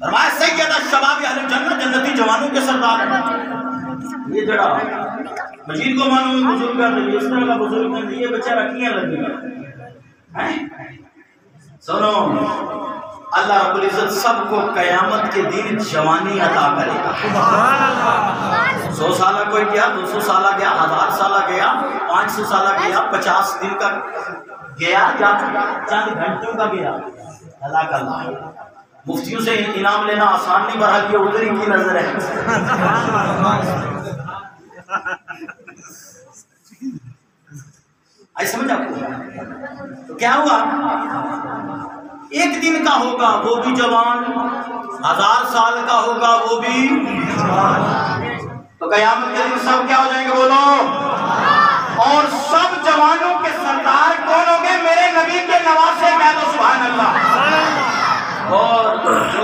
فرمایا سید الشباب اہل الجنہ، جنتی جوانوں کے سردار ہیں۔ یہ جڑا مجید کو مانو میں بزرگ کر دیں، اس طرح کا بزرگ نہیں، یہ بچہ رکھیاں لگی ہیں۔ سنو، اللہ رب العزت سب کو قیامت کے دن جوانی عطا کرے گا۔ 100 سالہ کوئی گیا، 200 سالہ گیا، 1000 سالہ گیا، 500 سالہ گیا، 50 دن کا گیا یا چند گھنٹوں کا گیا، اللہ کا اللہ۔ مفتیوں سے انعام لینا آسان نہیں، برحال یہ ادھر ہی کی نظر ہے۔ ایسا سمجھ آپ کو؟ تو کیا ہوا؟ ایک دن کا ہوگا وہ بھی جوان، 1000 سال کا ہوگا وہ بھی جوان۔ تو قیامت کے دن سب کیا ہو جائیں گے بولو؟ اور سب جوانوں کے سردار کون ہوں گے؟ میرے نبی کے نواسے، کہہ دو سبحان اللہ۔ اور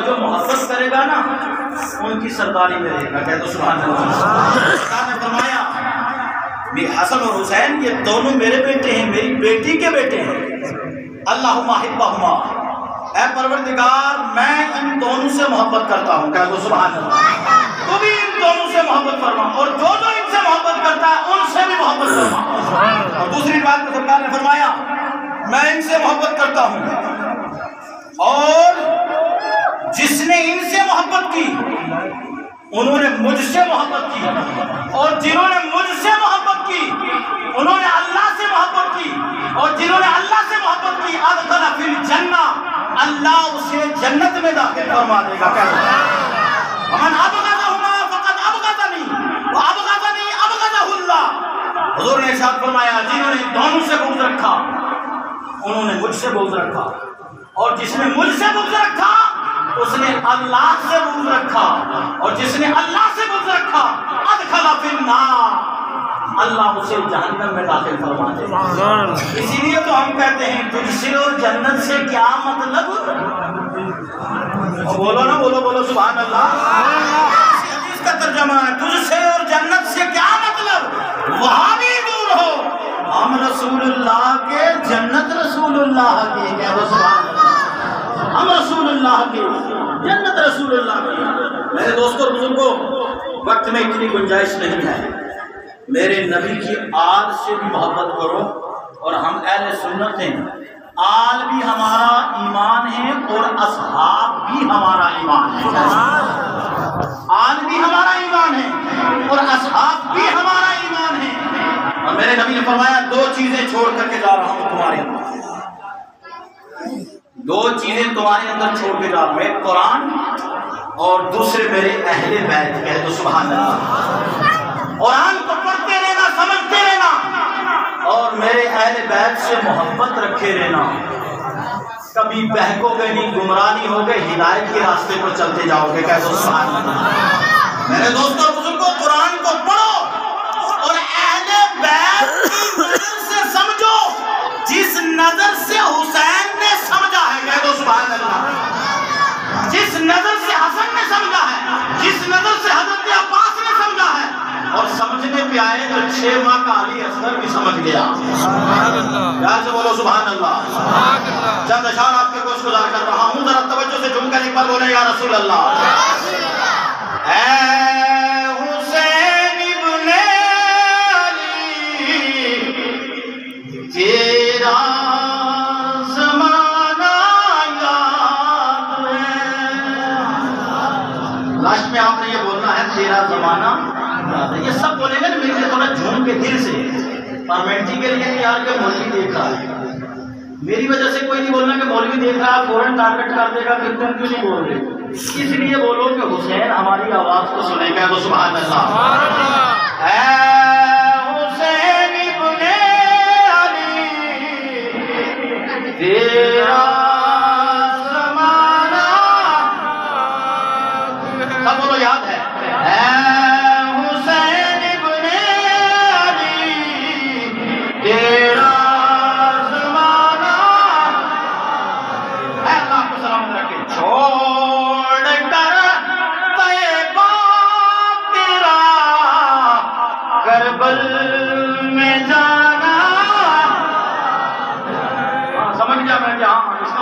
جو محبت کرے گا نا ان کی سرداری میں رہے گا، کہہ دو سبحان اللہ۔ اللہ نے فرمایا حسن اور حسین یہ دونوں میرے بیٹے ہیں، میری بیٹی کے بیٹے ہیں۔ اللہم احبہما، اے پروردگار میں ان دونوں سے محبت کرتا ہوں، کہہ دو سبحان اللہ۔ تو بھی ان دونوں سے محبت فرما، اور جو ان سے محبت کرتا ہے ان سے بھی محبت فرما۔ اور دوسری بات میں سرکار نے فرمایا میں ان سے محبت کرتا ہوں، اور جس نے ان سے محبت کی انہوں نے مجھ سے محبت کی، اور جنہوں نے مجھ سے محبت کی انہوں نے اللہ سے محبت کی، اور جنہوں نے اللہ سے محبت کی ادخل فی الجنہ، اللہ اسے جنت میں داخل فرما دے گا۔ ومن ابغضہما فقد ابغضنی وابغضنی ابغضہ اللہ۔ حضور نے ارشاد فرمایا جنہوں نے دونوں سے بغض رکھا انہوں نے مجھ سے بغض رکھا، اور جس نے مجھ سے بغض رکھا اس نے اللہ سے بغض رکھا، اور جس نے اللہ سے بغض رکھا ادخل فی النار، اللہ اسے جہنم میں داخل فرما دے گا۔ اسی لیے تو ہم کہتے ہیں تجھ سے اور جنت سے کیا مطلب؟ بولو نا، بولو بولو سبحان اللہ۔ اسی حدیث کا ترجمہ ہے تجھ سے اور جنت سے کیا مطلب؟ وہاں بھی دور ہو، ہم رسول اللہ کے، جنت رسول اللہ کی، کہہ دو سبحان اللہ۔ ہم رسول اللہ کی، جنت رسول اللہ کی۔ میرے دوستوں اور بزرگوں، وقت میں اتنی گنجائش نہیں ہے، میرے نبی کی آل سے بھی محبت کرو، اور ہم اہل سنت ہیں، آل بھی ہمارا ایمان ہے اور اصحاب بھی ہمارا ایمان ہے۔ آل بھی ہمارا ایمان ہے اور اصحاب بھی ہمارا ایمان ہے۔ اور میرے نبی نے فرمایا دو چیزیں چھوڑ کر کے جا رہا ہوں تمہارے اندر، دو چیزیں تمہارے اندر چھوڑ کے جا رہا ہوں، ایک قرآن اور دوسرے میرے اہل بیت، کہہ دو سبحان اللہ۔ قرآن کو پڑھتے رہنا، سمجھتے رہنا، اور میرے اہل بیت سے محبت رکھے رہنا۔ کبھی بہکو گے نہیں، گمراہ نہیں ہوگے، ہدایت کے راستے پر چلتے جاؤ گے، کہہ دو سبحان اللہ۔ میرے دوستوں بزرگوں، قرآن کو پڑھو اور اہل بیت کی نظر سے سمجھو، جس نظر سے حسین نے سمجھا ہے، کہہ دو سبحان اللہ۔ جس نظر سے حسن نے سمجھا ہے، جس نظر سے حضرت عباس نے سمجھا ہے، اور سمجھنے پہ آئے تو 6 ماہ کا علی اصغر بھی سمجھ گیا۔ پیار سے بولو سبحان اللہ۔ چند اشعار آپ کے گوش گزار کر رہا ہوں، ذرا توجہ سے جھوم کر ایک بار بولے یا رسول اللہ۔ اے حسین ابن علی تیرا زمانہ یاد ہے۔ لاسٹ میں آپ نے یہ بولنا ہے تیرا زمانہ، یہ سب بولیں گے میرے لیے تھوڑا جھوم کے دل سے، فارمیلٹی کے لیے یار کہ مولوی دیکھ رہا ہے، میری وجہ سے کوئی نہیں بولنا کہ مولوی دیکھ رہا ہے فوراً ٹارگٹ کر دے گا کہ تم کیوں نہیں بول رہے، اس لیے بولو کہ حسین ہماری آواز کو سنے گا، تو سبحان اللہ۔ اے حسین ابن علی تیرا زمانہ، سب بولو یاد ہے۔ تیرا زمانہ، اے اللہ کو سلام رکھے، چھوڑ کر طیبہ تیرا کربل میں جانا، سمجھ گیا میں جہاں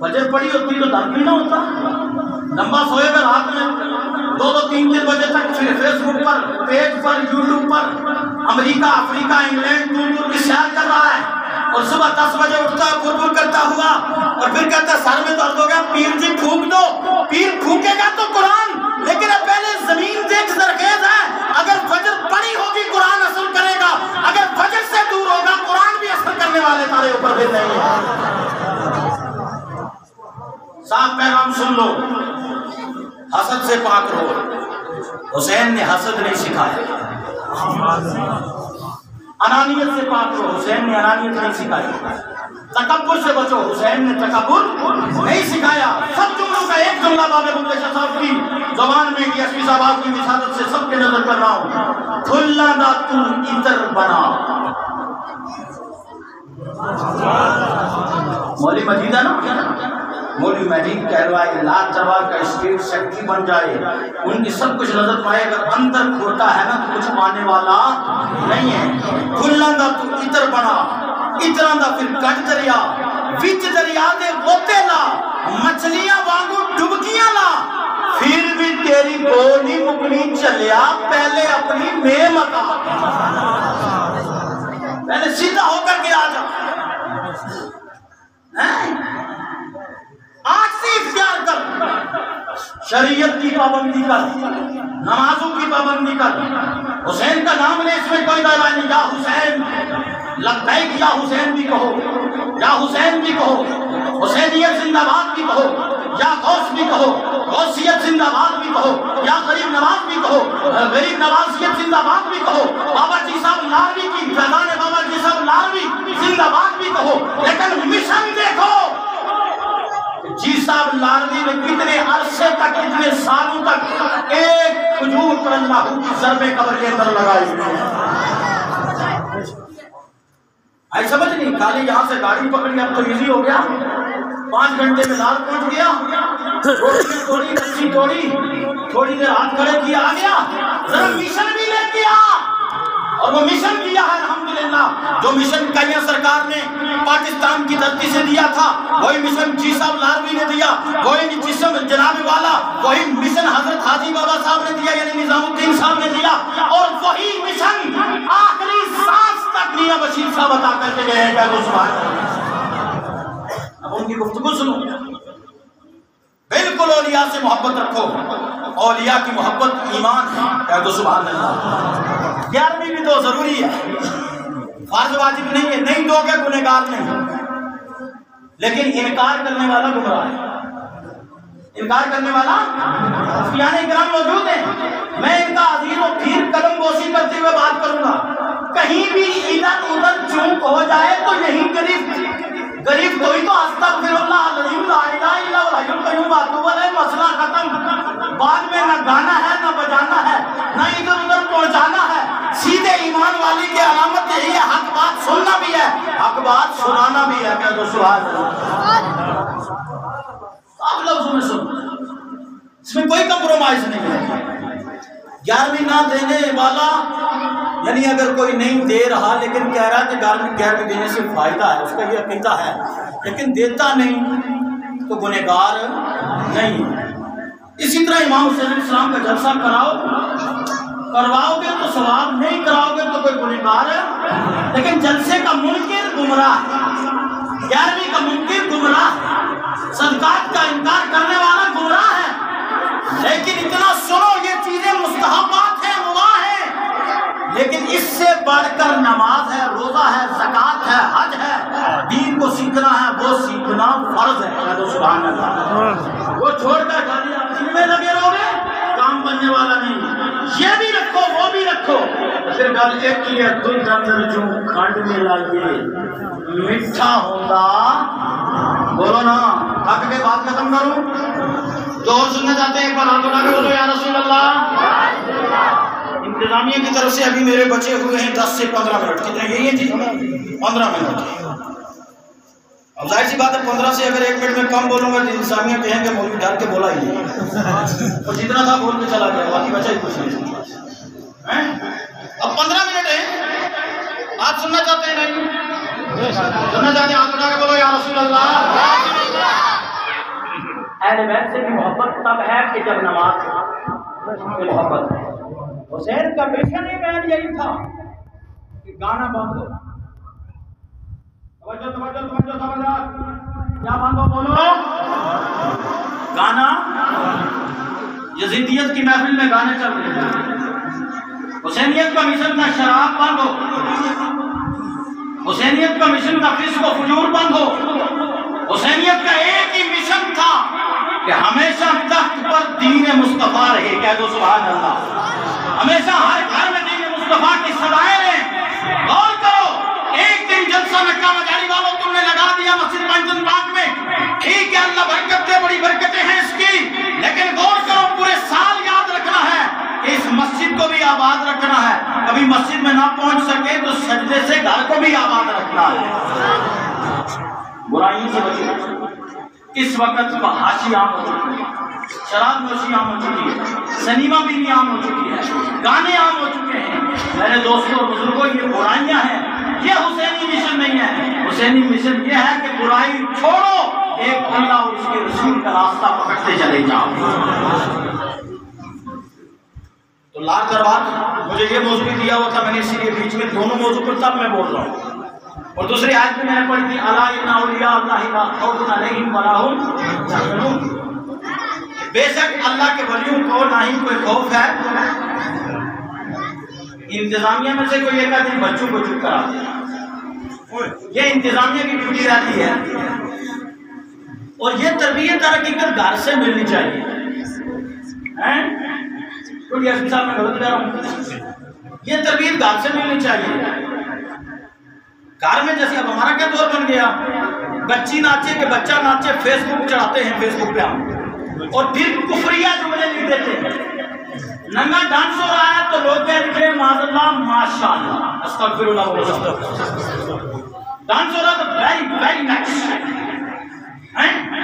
فجر پڑی ہوتی تو درد بھی نہ ہوتا. لمبا سوئے گا رات میں 2-3 بجے تک فیس بک پر، پیج پر، یوٹیوب پر امریکہ، افریقہ، انگلینڈ دور کی سیر کر رہا ہے، اور صبح 10 بجے اٹھتا ہے بھور کرتا ہوا، اور پھر کہتا ہے سر میں درد ہو گیا، پیر جی پھونک دو. پیر پھونکے گا تو قرآن، لیکن اب پہلے زمین دیکھ زرخیز ہے. اگر فجر پڑی ہوگی قرآن اثر کرے گا، اگر فجر سے دور ہوگا قرآن بھی اثر کرنے والے تارے اوپر پھر نہیں ہے. صاحب پیغام سن لو، حسد سے پاک رہو. حسین نے حسد نہیں سکھایا. انانیت سے پاک رہو. حسین نے انانیت نہیں سکھائی. تکبر سے بچو. حسین نے تکبر نہیں سکھایا. سب جملوں کا ایک جملہ بابے بندے صاحب کی زبان میں کی اسمی صاحب کی وسادت سے سب کے نظر کر رہا ہوں. کھلا نہ تو اتر بنا. مولوی مجید ہے نا، مولوی مجید کہلوائے لات دربار کا اسٹیٹ سیکرٹری بن جائے، ان کی سب کچھ نظر پائے، اگر اندر کھوتا ہے نا تو کچھ آنے والا نہیں ہے. کھلا نہ تو اتر بنا، اتنا دا پھر کٹ دریا، وچ دریا دے غوطے لا، مچھلیاں وانگو ڈبکیاں لا، پھر بھی تیری بولی مکنی چلیا، پہلے اپنی میں متا، پہلے سیدھا ہو کر کے آ جا. آج سے اختیار کر، شریعت کی پابندی کر، نمازوں کی پابندی کر. حسین کا نام لے، اس میں کوئی دعویٰ نہیں. یا حسین لبیک، یا حسین بھی کہو، یا حسین بھی کہو، حسینیت زندہ باد بھی کہو، یا غوث بھی کہو، غوثیت زندہ باد بھی کہو، یا غریب نواز بھی کہو، غریب نوازیت زندہ باد بھی کہو، بابا جی صاحب لاروی کی فیضان بابا جی صاحب لاروی زندہ باد بھی کہو، لیکن مشن دیکھو. جی صاحب لاروی نے کتنے عرصے تک، کتنے سالوں تک ایک کھجور پر اللہ کی ضرب قبر کے اندر لگائی. آئی سمجھ نہیں، خالی یہاں سے گاڑی پکڑی اب تو ایزی ہو گیا، 5 گھنٹے میں لال پہنچ گیا، روٹی توڑی، لچی توڑی، تھوڑی دیر ہاتھ کھڑے کیا، آ گیا. ذرا مشن بھی لے کیا، اور وہ مشن کیا ہے الحمدللہ. جو مشن کئیاں سرکار نے پاکستان کی دھرتی سے دیا تھا، وہی مشن جی صاحب لاروی نے دیا، وہی جسم جناب والا، وہی مشن حضرت حاجی بابا صاحب نے دیا، یعنی نظام الدین صاحب نے دیا، اور وہی مشن آخری سانس تک میاں بشیر صاحب عطا کر کے گئے ہیں. کیا تو سبحان اللہ. اب ان کی گفتگو سنو. بالکل اولیاء سے محبت رکھو، اولیاء کی محبت ایمان ہے. کیا تو سبحان اللہ. 11ویں بھی دو ضروری ہے، فرض واجب نہیں ہے، نہیں دو گے گنہگار نہیں. لیکن انکار کرنے والا گمراہ ہے. انکار کرنے والا صوفیان کرام موجود ہیں. میں ان کا عزیز و پیر قلم بوسی کرتے ہوئے بات کروں گا. کہیں بھی ادھر ادھر چونک ہو جائے تو یہی غریب کوئی تو استغفر اللہ العظیم لا الہ الا هو الحی القیوم اتوب الیہ، مسئلہ ختم. بعد میں نہ گانا ہے، نہ بجانا ہے، نہ ادھر ادھر پہنچانا ہے. سیدھے ایمان والی کی علامت یہی ہے، حق بات سننا بھی ہے، حق بات سنانا بھی ہے. کیا تو سبحان اللہ. آپ لفظوں میں سن، اس میں کوئی کمپرومائز نہیں ہے. 11ویں نہ دینے والا، یعنی اگر کوئی نہیں دے رہا لیکن کہہ رہا ہے کہ 11ویں دینے سے فائدہ ہے، اس کا یہ عقیدہ ہے، لیکن دیتا نہیں تو گنہگار نہیں. اسی طرح امام حسین علیہ السلام کا جلسہ کرواؤ گے تو ثواب، نہیں کراؤ گے تو کوئی گنہگار ہے. لیکن جلسے کا منکر گمراہ ہے، 11ویں کا منکر گمراہ ہے، صدقات کا انکار کرنے والا گمراہ ہے. لیکن اتنا سنو، یہ چیزیں مستحبات ہیں، مباح ہیں، لیکن اس سے بڑھ کر نماز ہے، روزہ ہے، زکوٰۃ ہے، حج ہے، دین کو سیکھنا ہے، وہ سیکھنا فرض ہے. سبحان اللہ. وہ چھوڑ کر خالی آپ دین میں لگے رہو گے، کام بننے والا نہیں. یہ بھی رکھو، وہ بھی رکھو. پھر گل ایک ہی ہے، دودھ اندر جو کھنڈ میں لائیے میٹھا ہوتا. بولو نا، تھک کے بات ختم کروں. جو اور سننا چاہتے ہیں ایک بار ہاتھ اٹھا کے بولو یا رسول اللہ. انتظامیہ کی طرف سے ابھی میرے بچے ہوئے ہیں 10 سے 15 منٹ. کتنے یہی ہیں جی؟ 15 منٹ. اب ظاہر سی بات ہے 15 سے اگر 1 منٹ میں کم بولوں گا تو انتظامیہ کہیں گے مولوی ڈر کے بولا ہی نہیں، اور جتنا تھا بول کے چلا گیا، باقی بچا ہی کچھ نہیں. اب 15 منٹ ہے، آپ سننا چاہتے ہیں؟ نہیں سننا چاہتے ہیں؟ ہاتھ اٹھا کے بولو یا رسول اللہ. اہل بیت سے بھی محبت تب ہے کہ جب نماز سے محبت ہے۔ حسین کا مشن ہی مین یہی تھا کہ گانا بند ہو۔ توجہ توجہ توجہ توجہ، کیا بند ہو؟ بولو گانا۔ یزیدیت کی محفل میں گانے چل رہے ہیں۔ حسینیت کا مشن تھا شراب بند ہو، حسینیت کا مشن تھا فسق و فجور بند ہو، حسینیت کا ایک ہی مشن تھا کہ ہمیشہ تخت پر دین مصطفیٰ رہے۔ کہہ دو سبحان اللہ۔ ہمیشہ ہر گھر میں دین مصطفیٰ کی صدائیں رہیں۔ غور کرو، ایک دن جلسہ مکہ مجاری والوں تم نے لگا دیا مسجد پنجن پاک میں، ٹھیک ہے اللہ برکت دے، بڑی برکتیں ہیں اس کی، لیکن غور کرو پورے سال یاد رکھنا ہے کہ اس مسجد کو بھی آباد رکھنا ہے۔ کبھی مسجد میں نہ پہنچ سکے تو سجدے سے گھر کو بھی آباد رکھنا ہے۔ برائیوں سے بچو۔ اس وقت فحاشی عام ہو چکی ہے، شراب نوشی عام ہو چکی ہے، سنیما بینی عام ہو چکی ہے، گانے عام ہو چکے ہیں۔ میرے دوستوں اور بزرگوں، یہ برائیاں ہیں، یہ حسینی مشن نہیں ہے۔ حسینی مشن یہ ہے کہ برائی چھوڑو، ایک اللہ اور اس کے رسول کا راستہ پکڑتے چلے جاؤ۔ تو لار کروا مجھے یہ موضوع بھی دیا ہوا تھا، میں نے اسی لیے بیچ میں دونوں موضوع پر تب میں بول رہا ہوں۔ اور دوسری آیت میں نے پڑھی تھی الا ان اولیاء اللہ لا خوف علیہم ولا هم یحزنون، بے شک اللہ کے ولیوں کو نہ ہی کوئی خوف ہے۔ انتظامیہ میں سے کوئی ایک آدمی بچوں کو چپ کرا دے، یہ انتظامیہ کی ڈیوٹی رہتی ہے، اور یہ تربیت در حقیقت گھر سے ملنی چاہیے۔ کوئی ایسے صاحب میں غلط کہہ رہا ہوں، یہ تربیت گھر سے ملنی چاہیے۔ گھر میں جیسے اب ہمارا کیا دور بن گیا، بچی ناچے کہ بچہ ناچے، فیس بک چڑھاتے ہیں، فیس بک پہ ہم، اور پھر کفریہ جملے لکھ دیتے ہیں۔ ننگا ڈانس ہو رہا ہے تو لوگ کہتے ہیں معاذ اللہ ماشاء اللہ استغفر اللہ ڈانس ہو رہا تو ویری ویری نائس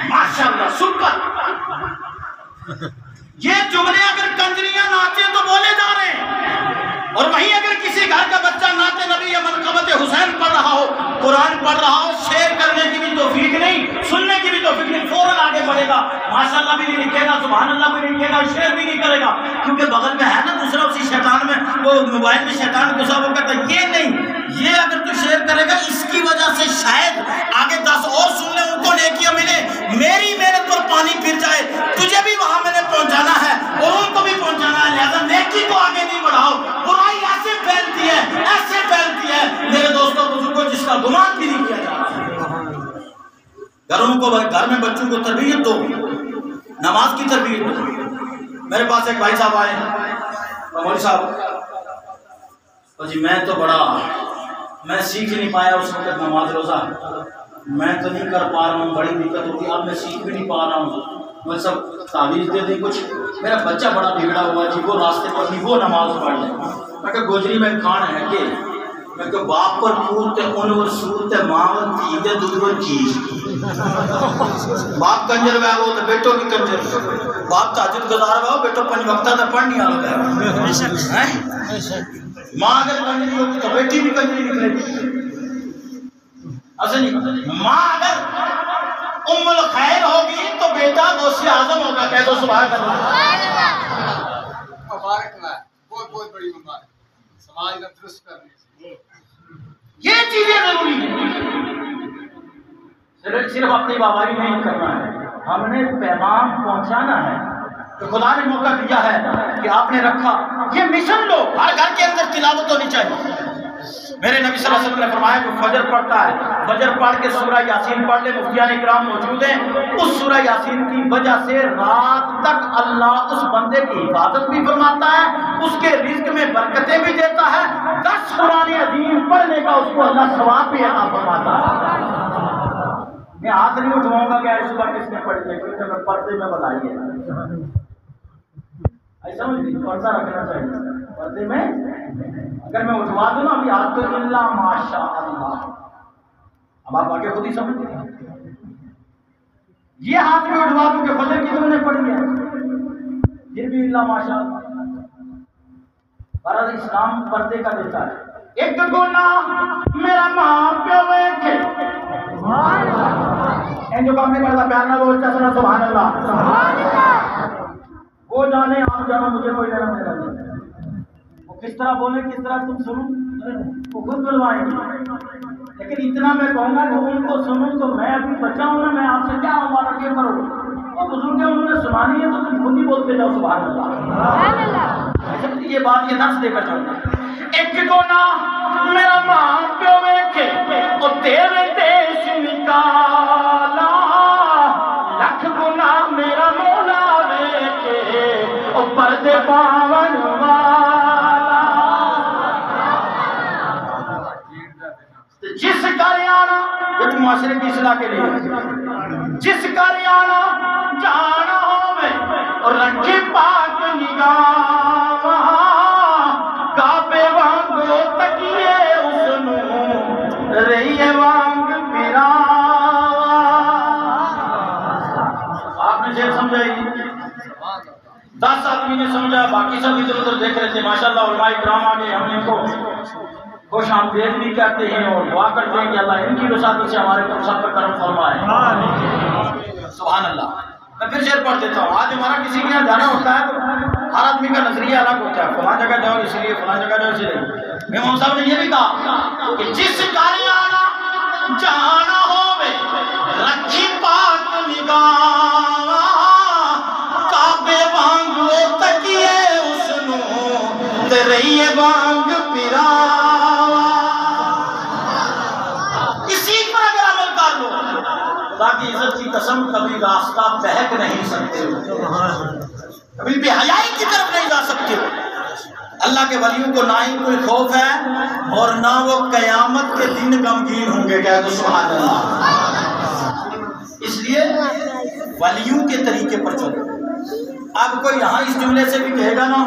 ماشاء اللہ سپر۔ یہ جملے اگر کنجریاں ناچے تو بولے جا رہے ہیں، اور وہیں اگر کسی گھر کا بچہ ناچے نبی یا منقبت حسین پڑھ رہا ہو، قرآن پڑھ رہا ہو، شیئر کرنے کی بھی توفیق نہیں، سننے کی بھی توفیق نہیں، فوراً آگے بڑھے گا، ماشاءاللہ بھی نہیں لکھے گا، سبحان اللہ بھی نہیں لکھے گا، شیئر بھی نہیں کرے گا، کیونکہ بغل میں ہے نا دوسرا اسی شیطان میں، وہ موبائل میں شیطان گھسا وہ کہتا ہے یہ نہیں، یہ اگر تو شیئر کرے گا اس کی وجہ سے شاید آگے 10 اور سن لیں، ان کو نیکیاں ملے، میری محنت پر پانی پھر جائے، تجھے بھی وہاں میں نے پہنچانا ہے اور ان کو بھی پہنچانا ہے، لہذا نیکی کو آگے نہیں بڑھاؤ۔ برائی ایسے پھیلتی ہے، ایسے پھیلتی ہے میرے دوستوں بزرگوں جس کا گمان بھی نہیں کیا جا رہا۔ گھروں کو گھر میں بچوں کو تربیت دو، نماز کی تربیت دو۔ میرے پاس ایک بھائی صاحب آئے، مولوی صاحب جی میں تو بڑا میں سیکھ نہیں پایا اس وقت نماز روزہ، میں تو نہیں کر پا رہا ہوں، بڑی دقت ہوتی ہے، اب میں سیکھ بھی نہیں پا رہا ہوں، میں سب تعویذ دے دیں کچھ، میرا بچہ بڑا بگڑا ہوا جی، وہ راستے پر نہیں وہ نماز پڑھ لے۔ میں کہ گوجری میں کھان ہے کہ میں کہ باپ پر پورتے انور صورت ماں تیدے دور چیز، باپ کنجر ہوئے وہ تو بیٹوں بھی کنجر، باپ تاجد گزار ہوئے بیٹوں 5 وقتہ تھا پڑھ نہیں آلو گیا، ماں اگر کنجری ہوگی تو بیٹی بھی کنجری نکلے گی، ایسے نہیں، ماں اگر ام الخیر ہوگی تو بیٹا غوث اعظم ہوگا۔ کہہ دو سبحان اللہ۔ مبارک اللہ، بہت بہت بڑی مبارک، سماج کا درست کرنے سے یہ چیزیں ضروری ہیں، صرف اپنی بابائی نہیں کرنا ہے، ہم نے پیغام پہنچانا ہے۔ تو خدا نے موقع دیا ہے کہ آپ نے رکھا، یہ مشن لو، ہر گھر کے اندر تلاوت ہونی چاہیے۔ میرے نبی صلی اللہ علیہ وسلم نے فرمایا کہ فجر پڑھتا ہے، فجر پڑھ کے سورہ یاسین پڑھ لے، مفتیان اکرام موجود ہیں، اس سورہ یاسین کی وجہ سے رات تک اللہ اس بندے کی حفاظت بھی فرماتا ہے، اس کے رزق میں برکتیں بھی دیتا ہے، 10 قرآن عظیم پڑھنے کا اس کو اللہ ثواب بھی عطا فرماتا ہے۔ میں ہاتھ نہیں اٹھواؤں گا کہ اس بار کس نے پڑھی ہے، کیونکہ میں پردے میں بتائیے ایسا مجھے پردہ رکھنا چاہیے پردے میں، اگر میں اٹھوا دوں نا ابھی ہاتھ تو اللہ ماشاء اللہ، اب آپ آگے خود ہی سمجھتے ہیں، یہ ہاتھ میں اٹھوا دوں کہ فجر کی تم نے پڑھی ہے، یہ بھی اللہ ماشاء اللہ۔ فرض اسلام پردے کا دیتا ہے، ایک گناہ میرا ماں پیو ویکھے جو کام نہیں کرتا پیار نہ وہ اچھا سنا سبحان اللہ. وہ جانے آپ جانا مجھے کوئی لینا میرا نہیں. وہ کس طرح بولے کس طرح تم سنو وہ خود بلوائیں گے. لیکن اتنا میں کہوں گا کہ ان کو سنو تو میں ابھی بچا ہوں نا, میں آپ سے کیا مبارک یہ کروں. وہ بزرگ انہوں نے سنانی ہے تو تم خود ہی بولتے جاؤ سبحان اللہ. یہ بات یہ درس دے کر جاؤں گا. ایک گنا میرا ماں پیو ویکھے او تیرے دیش نکالا, لکھ گنا میرا مولا ویکھے او پردے پاون والا. جس گھر آنا یہ معاشرے کی اصلاح کے لیے, جس گھر آنا جانا ہوے اور رکھے پاک نگاہ کعبے وانگو تکیے اسنو رہیے وانگ پیرا. آپ نے شعر سمجھائی 10 آدمی نے سمجھا, باقی سب ادھر ادھر دیکھ رہے تھے. ماشاءاللہ علماء کرام آگے ہم ان کو خوش آمدید بھی کہتے ہیں اور دعا کرتے ہیں کہ اللہ ان کی وسعت سے ہمارے پر سب پر کرم فرمائے. سبحان اللہ. میں پھر شعر پڑھ دیتا ہوں. آج ہمارا کسی کے یہاں جانا ہوتا ہے تو ہر آدمی کا نظریہ الگ ہوتا ہے. فلاں جگہ جاؤ اس لیے, فلاں جگہ جاؤ اس لیے. امام صاحب نے یہ بھی کہا کہ جس گھر آنا جانا ہوے رکھی پاک نگاہ کعبے وانگو تکیے اسنو تے رہیے وانگ پیرا. باقی عزت کی قسم کبھی راستہ بہک نہیں سکتے ہو, کبھی بے حیائی کی طرف نہیں جا سکتے ہو. اللہ کے ولیوں کو نہ ہی کوئی خوف ہے اور نہ وہ قیامت کے دن غمگین ہوں گے. کہہ دو سبحان اللہ. اس لیے ولیوں کے طریقے پر چلو. اب کوئی یہاں اس جملے سے بھی کہے گا نا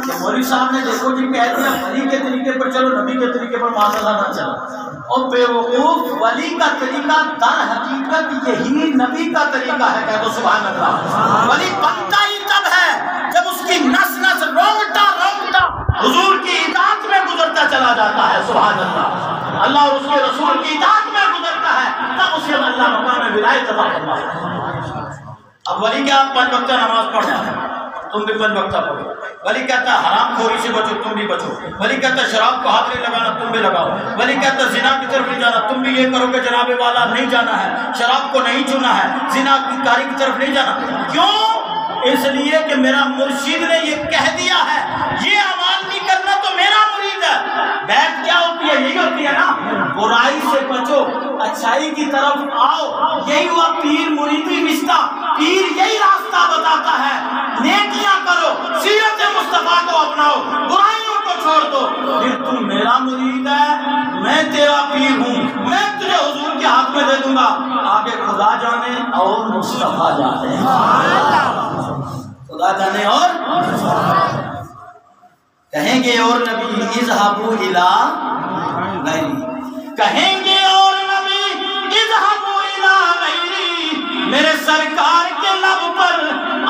کہ مولوی صاحب نے دیکھو جی کہہ دیا ولی کے طریقے پر چلو, نبی کے طریقے پر معاملہ نہ چلو. اور بے وقوف ولی کا طریقہ در حقیقت یہی نبی کا طریقہ ہے. کہہ دو سبحان اللہ. ولی بنتا ہی تب ہے جب اس کی نس نس رونگٹا رونگٹا حضور کی اطاعت میں گزرتا چلا جاتا ہے. سبحان اللہ. اللہ اور اس کے رسول کی اطاعت میں گزرتا ہے تب اسے اللہ مقام ولایت عطا کرتا ہے. اب ولی کیا 5 وقتہ نماز پڑھنا ہے, تم بھی 5 وقتہ پڑھو. ولی کہتا ہے حرام خوری سے بچو, تم بھی بچو. ولی کہتا ہے شراب کو ہاتھ نہیں لگانا, تم بھی لگاؤ. ولی کہتا ہے زنا کی طرف نہیں جانا, تم بھی یہ کرو کہ جناب والا نہیں جانا ہے, شراب کو نہیں چھونا ہے, زنا کی کاری کی طرف نہیں جانا. کیوں؟ اس لیے کہ میرا مرشد نے یہ کہہ دیا ہے یہ عمل نہیں کرنا تو میرا مرید ہے. بیعت کیا ہوتی ہے؟ یہی ہوتی ہے نا, برائی سے بچو اچھائی کی طرف آؤ. یہی ہوا پیر مریدی رشتہ. پیر یہی راستہ بتاتا ہے, نیکیاں کرو, سیرت مصطفیٰ کو اپناؤ, برائیوں کو چھوڑ دو. پھر تم میرا مرید ہے, میں تیرا پیر ہوں, میں تجھے حضور کے ہاتھ میں دے دوں گا. آگے خدا جانے اور مصطفیٰ جانے, خدا جانے اور کہیں گے اور نبی اذهبوا الى غیری, کہیں گے اور نبی اذهبوا الى غیری. میرے سرکار کے لب پر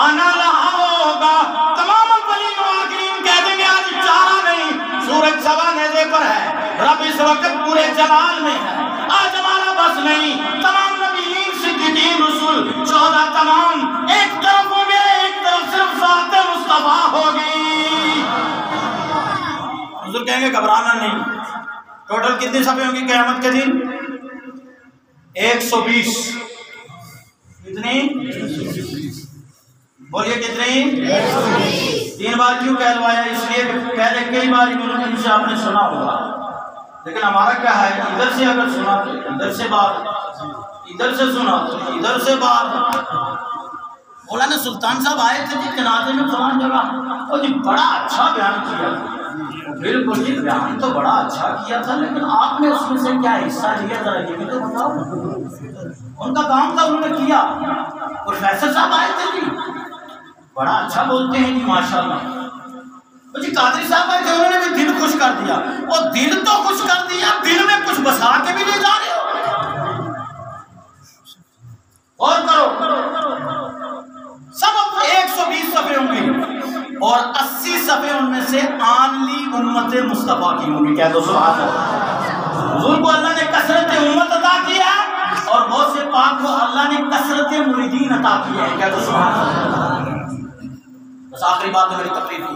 آنا رہا ہوگا. تمام اولین و آخرین کہہ دیں گے آج چارہ نہیں, سورج سوا نیزے پر ہے, رب اس وقت پورے جلال میں ہے, آج ہمارا بس نہیں. تمام نبیین صدیقین رسول شہداء تمام ایک طرف ہوں گے, ایک طرف صرف ذات مصطفیٰ ہوگی. حضور کہیں گے گھبرانا نہیں. ٹوٹل کتنی صفحے ہوں گی قیامت کے دن؟ 120. کتنی بولیے کتنی؟ 3 بار کیوں کہلوایا؟ اس لیے پہلے کئی بار ان سے آپ نے سنا ہوگا, لیکن ہمارا کیا ہے ادھر سے اگر سنا تو ادھر سے بات, ادھر سے سنا تو ادھر سے بات. مولانا سلطان صاحب آئے تھے جی جنازے میں فلان جگہ, اور جی بڑا اچھا بیان کیا. بالکل جی بیان تو بڑا اچھا کیا تھا, لیکن آپ نے اس میں سے کیا حصہ لیا ذرا یہ بھی تو بتاؤ. ان کا کام تھا, انہوں نے کیا. پروفیسر صاحب آئے تھے جی, بڑا اچھا بولتے ہیں جی ماشاءاللہ. جی قادری صاحب آئے تھے, انہوں نے بھی دل خوش کر دیا. اور دل تو خوش کر دیا, دل میں کچھ بسا کے بھی لے جا رہے ہو. اور کرو سب 120 صفحے ہوں گی اور 80 صفحے ان میں سے آنلی امت مصطفیٰ کی ہوں گی. کہہ دو سبحان اللہ. حضور کو اللہ نے کثرت امت عطا کی ہے, اور غوث پاک کو اللہ نے کثرت مریدین عطا کیے ہیں. کیا تو سبحان اللہ. بس آخری بات ہے میری تقریر کی.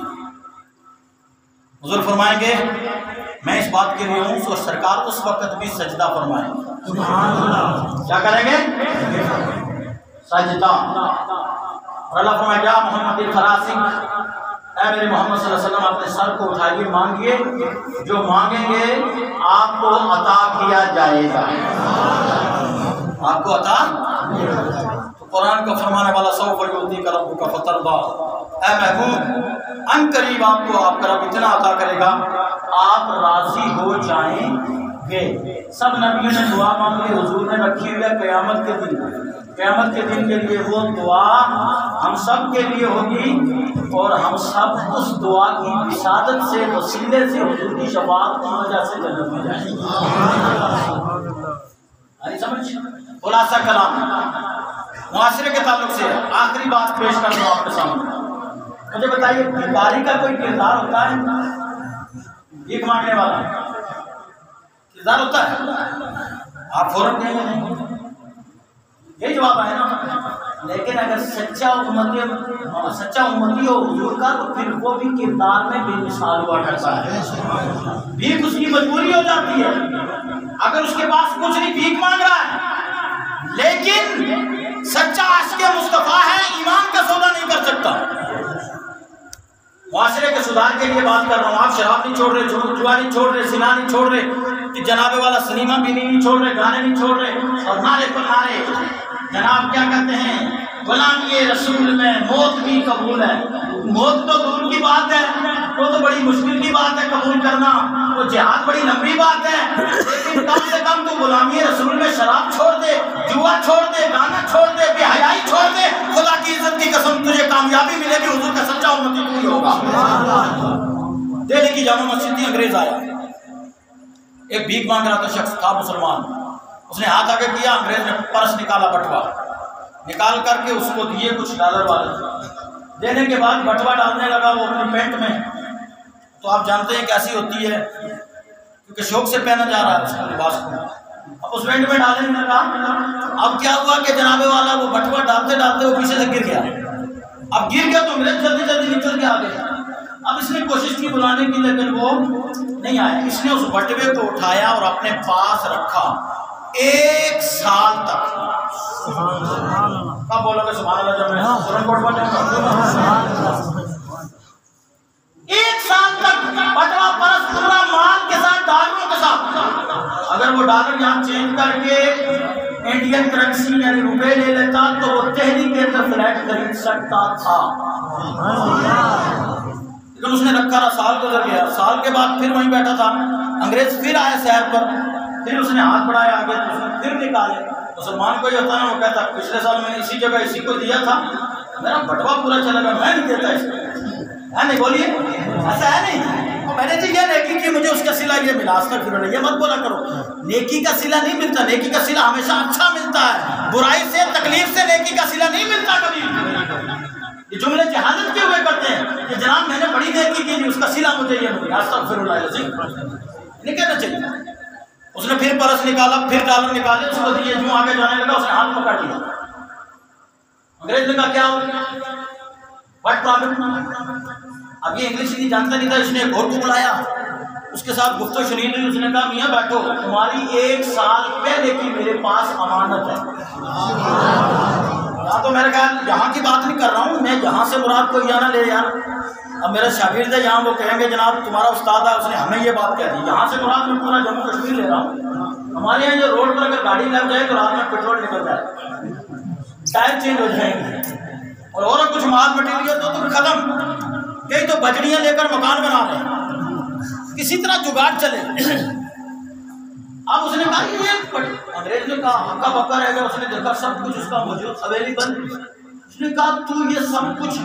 حضور فرمائیں گے میں اس بات کے لیے ہوں تو سرکار اس وقت بھی سجدہ فرمائیں گے. کیا کریں گے؟ سجدہ. اور اللہ فرمائے گا محمد الفراسی اے میرے محمد صلی اللہ علیہ وسلم اپنے سر کو اٹھائیے مانگیے جو مانگیں گے آپ کو عطا کیا جائے گا. آپ کو عطا. تو قرآن کا فرمانے والا سوف یعطیک ربک فترضی. اے محبوب ان قریب آپ کو آپ کا رب اتنا عطا کرے گا آپ راضی ہو جائیں گے. سب نبیوں نے دعا مانگی حضور نے رکھی ہوئی ہے قیامت کے دن. قیامت کے دن کے لیے وہ دعا ہم سب کے لیے ہوگی اور ہم سب اس دعا کی وسادت سے وسیلے سے حضور کی شفاعت کی وجہ سے جنت میں جائیں گے. خلاصہ کلام معاشرے کے تعلق سے آخری بات پیش کر رہا ہوں آپ کے سامنے. مجھے بتائیے بھکاری کا کوئی کردار ہوتا ہے؟ بھیک مانگنے والا کردار ہوتا ہے؟ آپ فوراً کہیں گے نہیں. یہی جواب ہے نا. لیکن اگر سچا امتی ہو حضور کا تو پھر وہ بھی کردار میں بے مثال ہوا کرتا ہے. بھیک اس کی مجبوری ہو جاتی ہے. اگر اس کے پاس کچھ نہیں بھیک مانگ رہا ہے لیکن سچا عاشق مصطفیٰ ہے ایمان کا سودا نہیں کر سکتا. معاشرے کے سدھار کے لیے بات کر رہا ہوں. آپ شراب نہیں چھوڑ رہے, جوا نہیں چھوڑ رہے, زنا نہیں چھوڑ رہے, کہ جناب والا سنیما بھی نہیں چھوڑ رہے, گانے نہیں چھوڑ رہے اور نعرے پر نعرے. جناب کیا کہتے ہیں غلامی رسول میں موت بھی قبول ہے. موت تو دور کی بات ہے, وہ تو بڑی مشکل کی بات ہے قبول کرنا. وہ جہاد بڑی لمبی بات ہے لیکن کم سے کم تو غلامی رسول میں شراب چھوڑ دے, جوا چھوڑ دے, گانا چھوڑ دے, بے حیائی چھوڑ دے. خدا کی عزت کی قسم تجھے کامیابی ملے گی. حضور کا سچا امتی تو ہی ہوگا. دہلی کی جامع مسجد تھی, انگریز آیا, ایک بھیک مانگ رہا تھا شخص تھا مسلمان. اس نے ہاتھ آگے کیا, انگریز نے پرس نکالا, بٹوا نکال کر کے اس کو دیے کچھ ڈالر والے. دینے کے بعد بٹوا ڈالنے لگا وہ اپنی پینٹ میں. تو آپ جانتے ہیں کیسی ہوتی ہے کیونکہ شوق سے پہنا جا رہا ہے اس لباس کو. اب اس پینٹ میں ڈالنے لگا. اب کیا ہوا کہ جناب والا وہ بٹوا ڈالتے ڈالتے وہ پیچھے سے گر گیا. اب گر گیا تو انگریز جلدی جلدی نکل کے آ گئے. اب اس نے کوشش کی بلانے کی لیکن وہ نہیں آیا. اس نے اس بٹوے کو اٹھایا اور اپنے پاس رکھا 1 سال تک. کب بولو گے سبحان اللہ جب میں سورن کوٹ پر جاؤں گا. 1 سال تک بٹوا پرس پورا مال کے ساتھ ڈالروں کے ساتھ. اگر وہ ڈالر یہاں چینج کر کے انڈین کرنسی یعنی روپے لے لیتا تو وہ دہلی کے اندر فلیٹ خرید سکتا تھا. لیکن اس نے رکھا رہا. سال گزر گیا. سال کے بعد پھر وہیں بیٹھا تھا. انگریز پھر آئے شہر پر. پھر اس نے ہاتھ بڑھایا آگے تو اس نے پھر نکالے. مسلمان کو یہ ہوتا ہے وہ کہتا پچھلے سال میں نے اسی جگہ اسی کو دیا تھا, میرا بٹوا پورا چلا گیا, میں نہیں دیتا اس کو. ہے نہیں بولیے ایسا ہے نہیں. میں نے جی یہ نیکی کی مجھے اس کا صلہ یہ ملا. اس کا پھر یہ مت بولا کرو نیکی کا صلہ نہیں ملتا. نیکی کا صلہ ہمیشہ اچھا ملتا ہے. برائی سے تکلیف سے نیکی کا صلہ نہیں ملتا کبھی. یہ جملے جہالت کے ہوئے کرتے ہیں کہ جناب میں نے بڑی نیکی کی اس کا صلہ مجھے یہ ملا. استغفر اللہ العظیم. نہیں کہنا چاہیے. اس نے پھر پرس نکالا, پھر ڈالر نکالے, اس کو دیے. جو آگے جانے لگا اس نے ہاتھ پکڑ لیا. انگریز نے کہا کیا ہو گیا, واٹ پرابلم. اب یہ انگلش نہیں جانتا نہیں تھا. اس نے ایک اور کو بلایا, اس کے ساتھ گفتگو شنید ہوئی. اس نے کہا میاں بیٹھو, تمہاری 1 سال پہلے کی میرے پاس امانت ہے. تو میرے خیال یہاں کی بات نہیں کر رہا ہوں میں, یہاں سے مراد کوئی نہ لے یار. اب میرا شاگرد ہے یہاں, وہ کہیں گے جناب تمہارا استاد ہے اس نے ہمیں یہ بات کہہ دی. یہاں سے مراد میں پورا جموں کشمیر لے رہا ہوں. ہمارے یہاں جو روڈ پر اگر گاڑی لگ جائے تو رات میں پیٹرول نکل جائے, ٹائر چینج ہو جائیں گے اور کچھ مال مٹیریل تو تم ختم. کئی تو بجڑیاں لے کر مکان بنا رہے ہیں, کسی طرح جگاڑ چلے. اب اس نے کہا یہ انگریز نے کہا ہکا بکا رہ گیا. اس نے دیکھا سب کچھ اس کا موجود اویلیبل. اس نے کہا تو یہ سب کچھ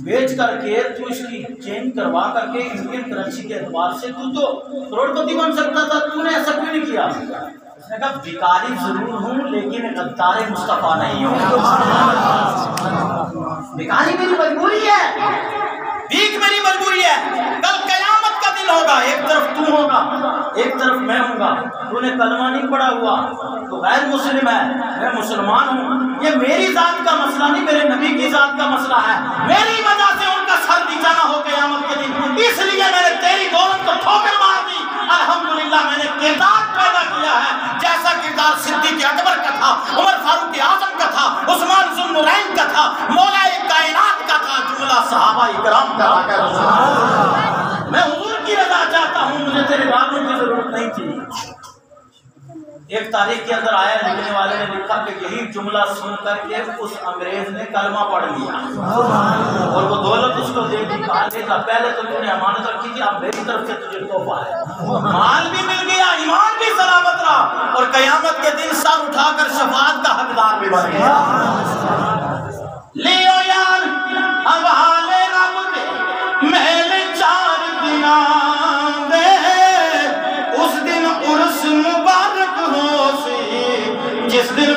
بیچ کر کے تو اس کی چینج کروا کر کے انڈین کرنسی کے اعتبار سے تو کروڑ پتی بن سکتا تھا, تو نے ایسا کیوں نہیں کیا. اس نے کہا بھکاری ضرور ہوں لیکن غدار مصطفیٰ نہیں ہوں. بھکاری میری مجبوری ہے, بھیک میری مجبوری ہے. کل قیامت کا دن ہوگا, ایک طرف تو ہوگا ایک طرف میں ہوں گا. تو نے کلمہ نہیں پڑھا ہوا تو غیر مسلم ہے، میں مسلمان ہوں۔ یہ میری ذات کا مسئلہ نہیں، میرے نبی کی ذات کا مسئلہ ہے، میری وجہ سے ان کا سر نیچا نہ ہو قیامت کے دن، اس لیے میں نے تیری دولت کو ٹھوکر مار دی۔ الحمدللہ میں نے کردار پیدا کیا ہے جیسا کردار صدیق اکبر کا تھا، عمر فاروق اعظم کا تھا، عثمان ذو النورین کا تھا، مولا کائنات کا تھا، جملہ صحابہ اکرام کا تھا۔ میں حضور کی رضا چاہتا ہوں، مجھے تیرے والوں کی ضرورت نہیں تھی۔ ایک تاریخ کے اندر آیا، لکھنے والے نے لکھا کہ یہی جملہ سن کر کے اس انگریز نے کلمہ پڑھ لیا اور وہ دولت اس کو دے دی۔ کہا دیکھا پہلے تو نے امانت رکھی تھی، اب میری طرف سے تجھے تحفہ ہے، مال بھی مل گیا، ایمان بھی سلامت رہا، اور قیامت کے دن سر اٹھا کر شفاعت کا حقدار بھی بن گیا۔ لیو یار حوالے رب دے محل چار دناں دے، اس دن عرس مبارک ہو سی جس دن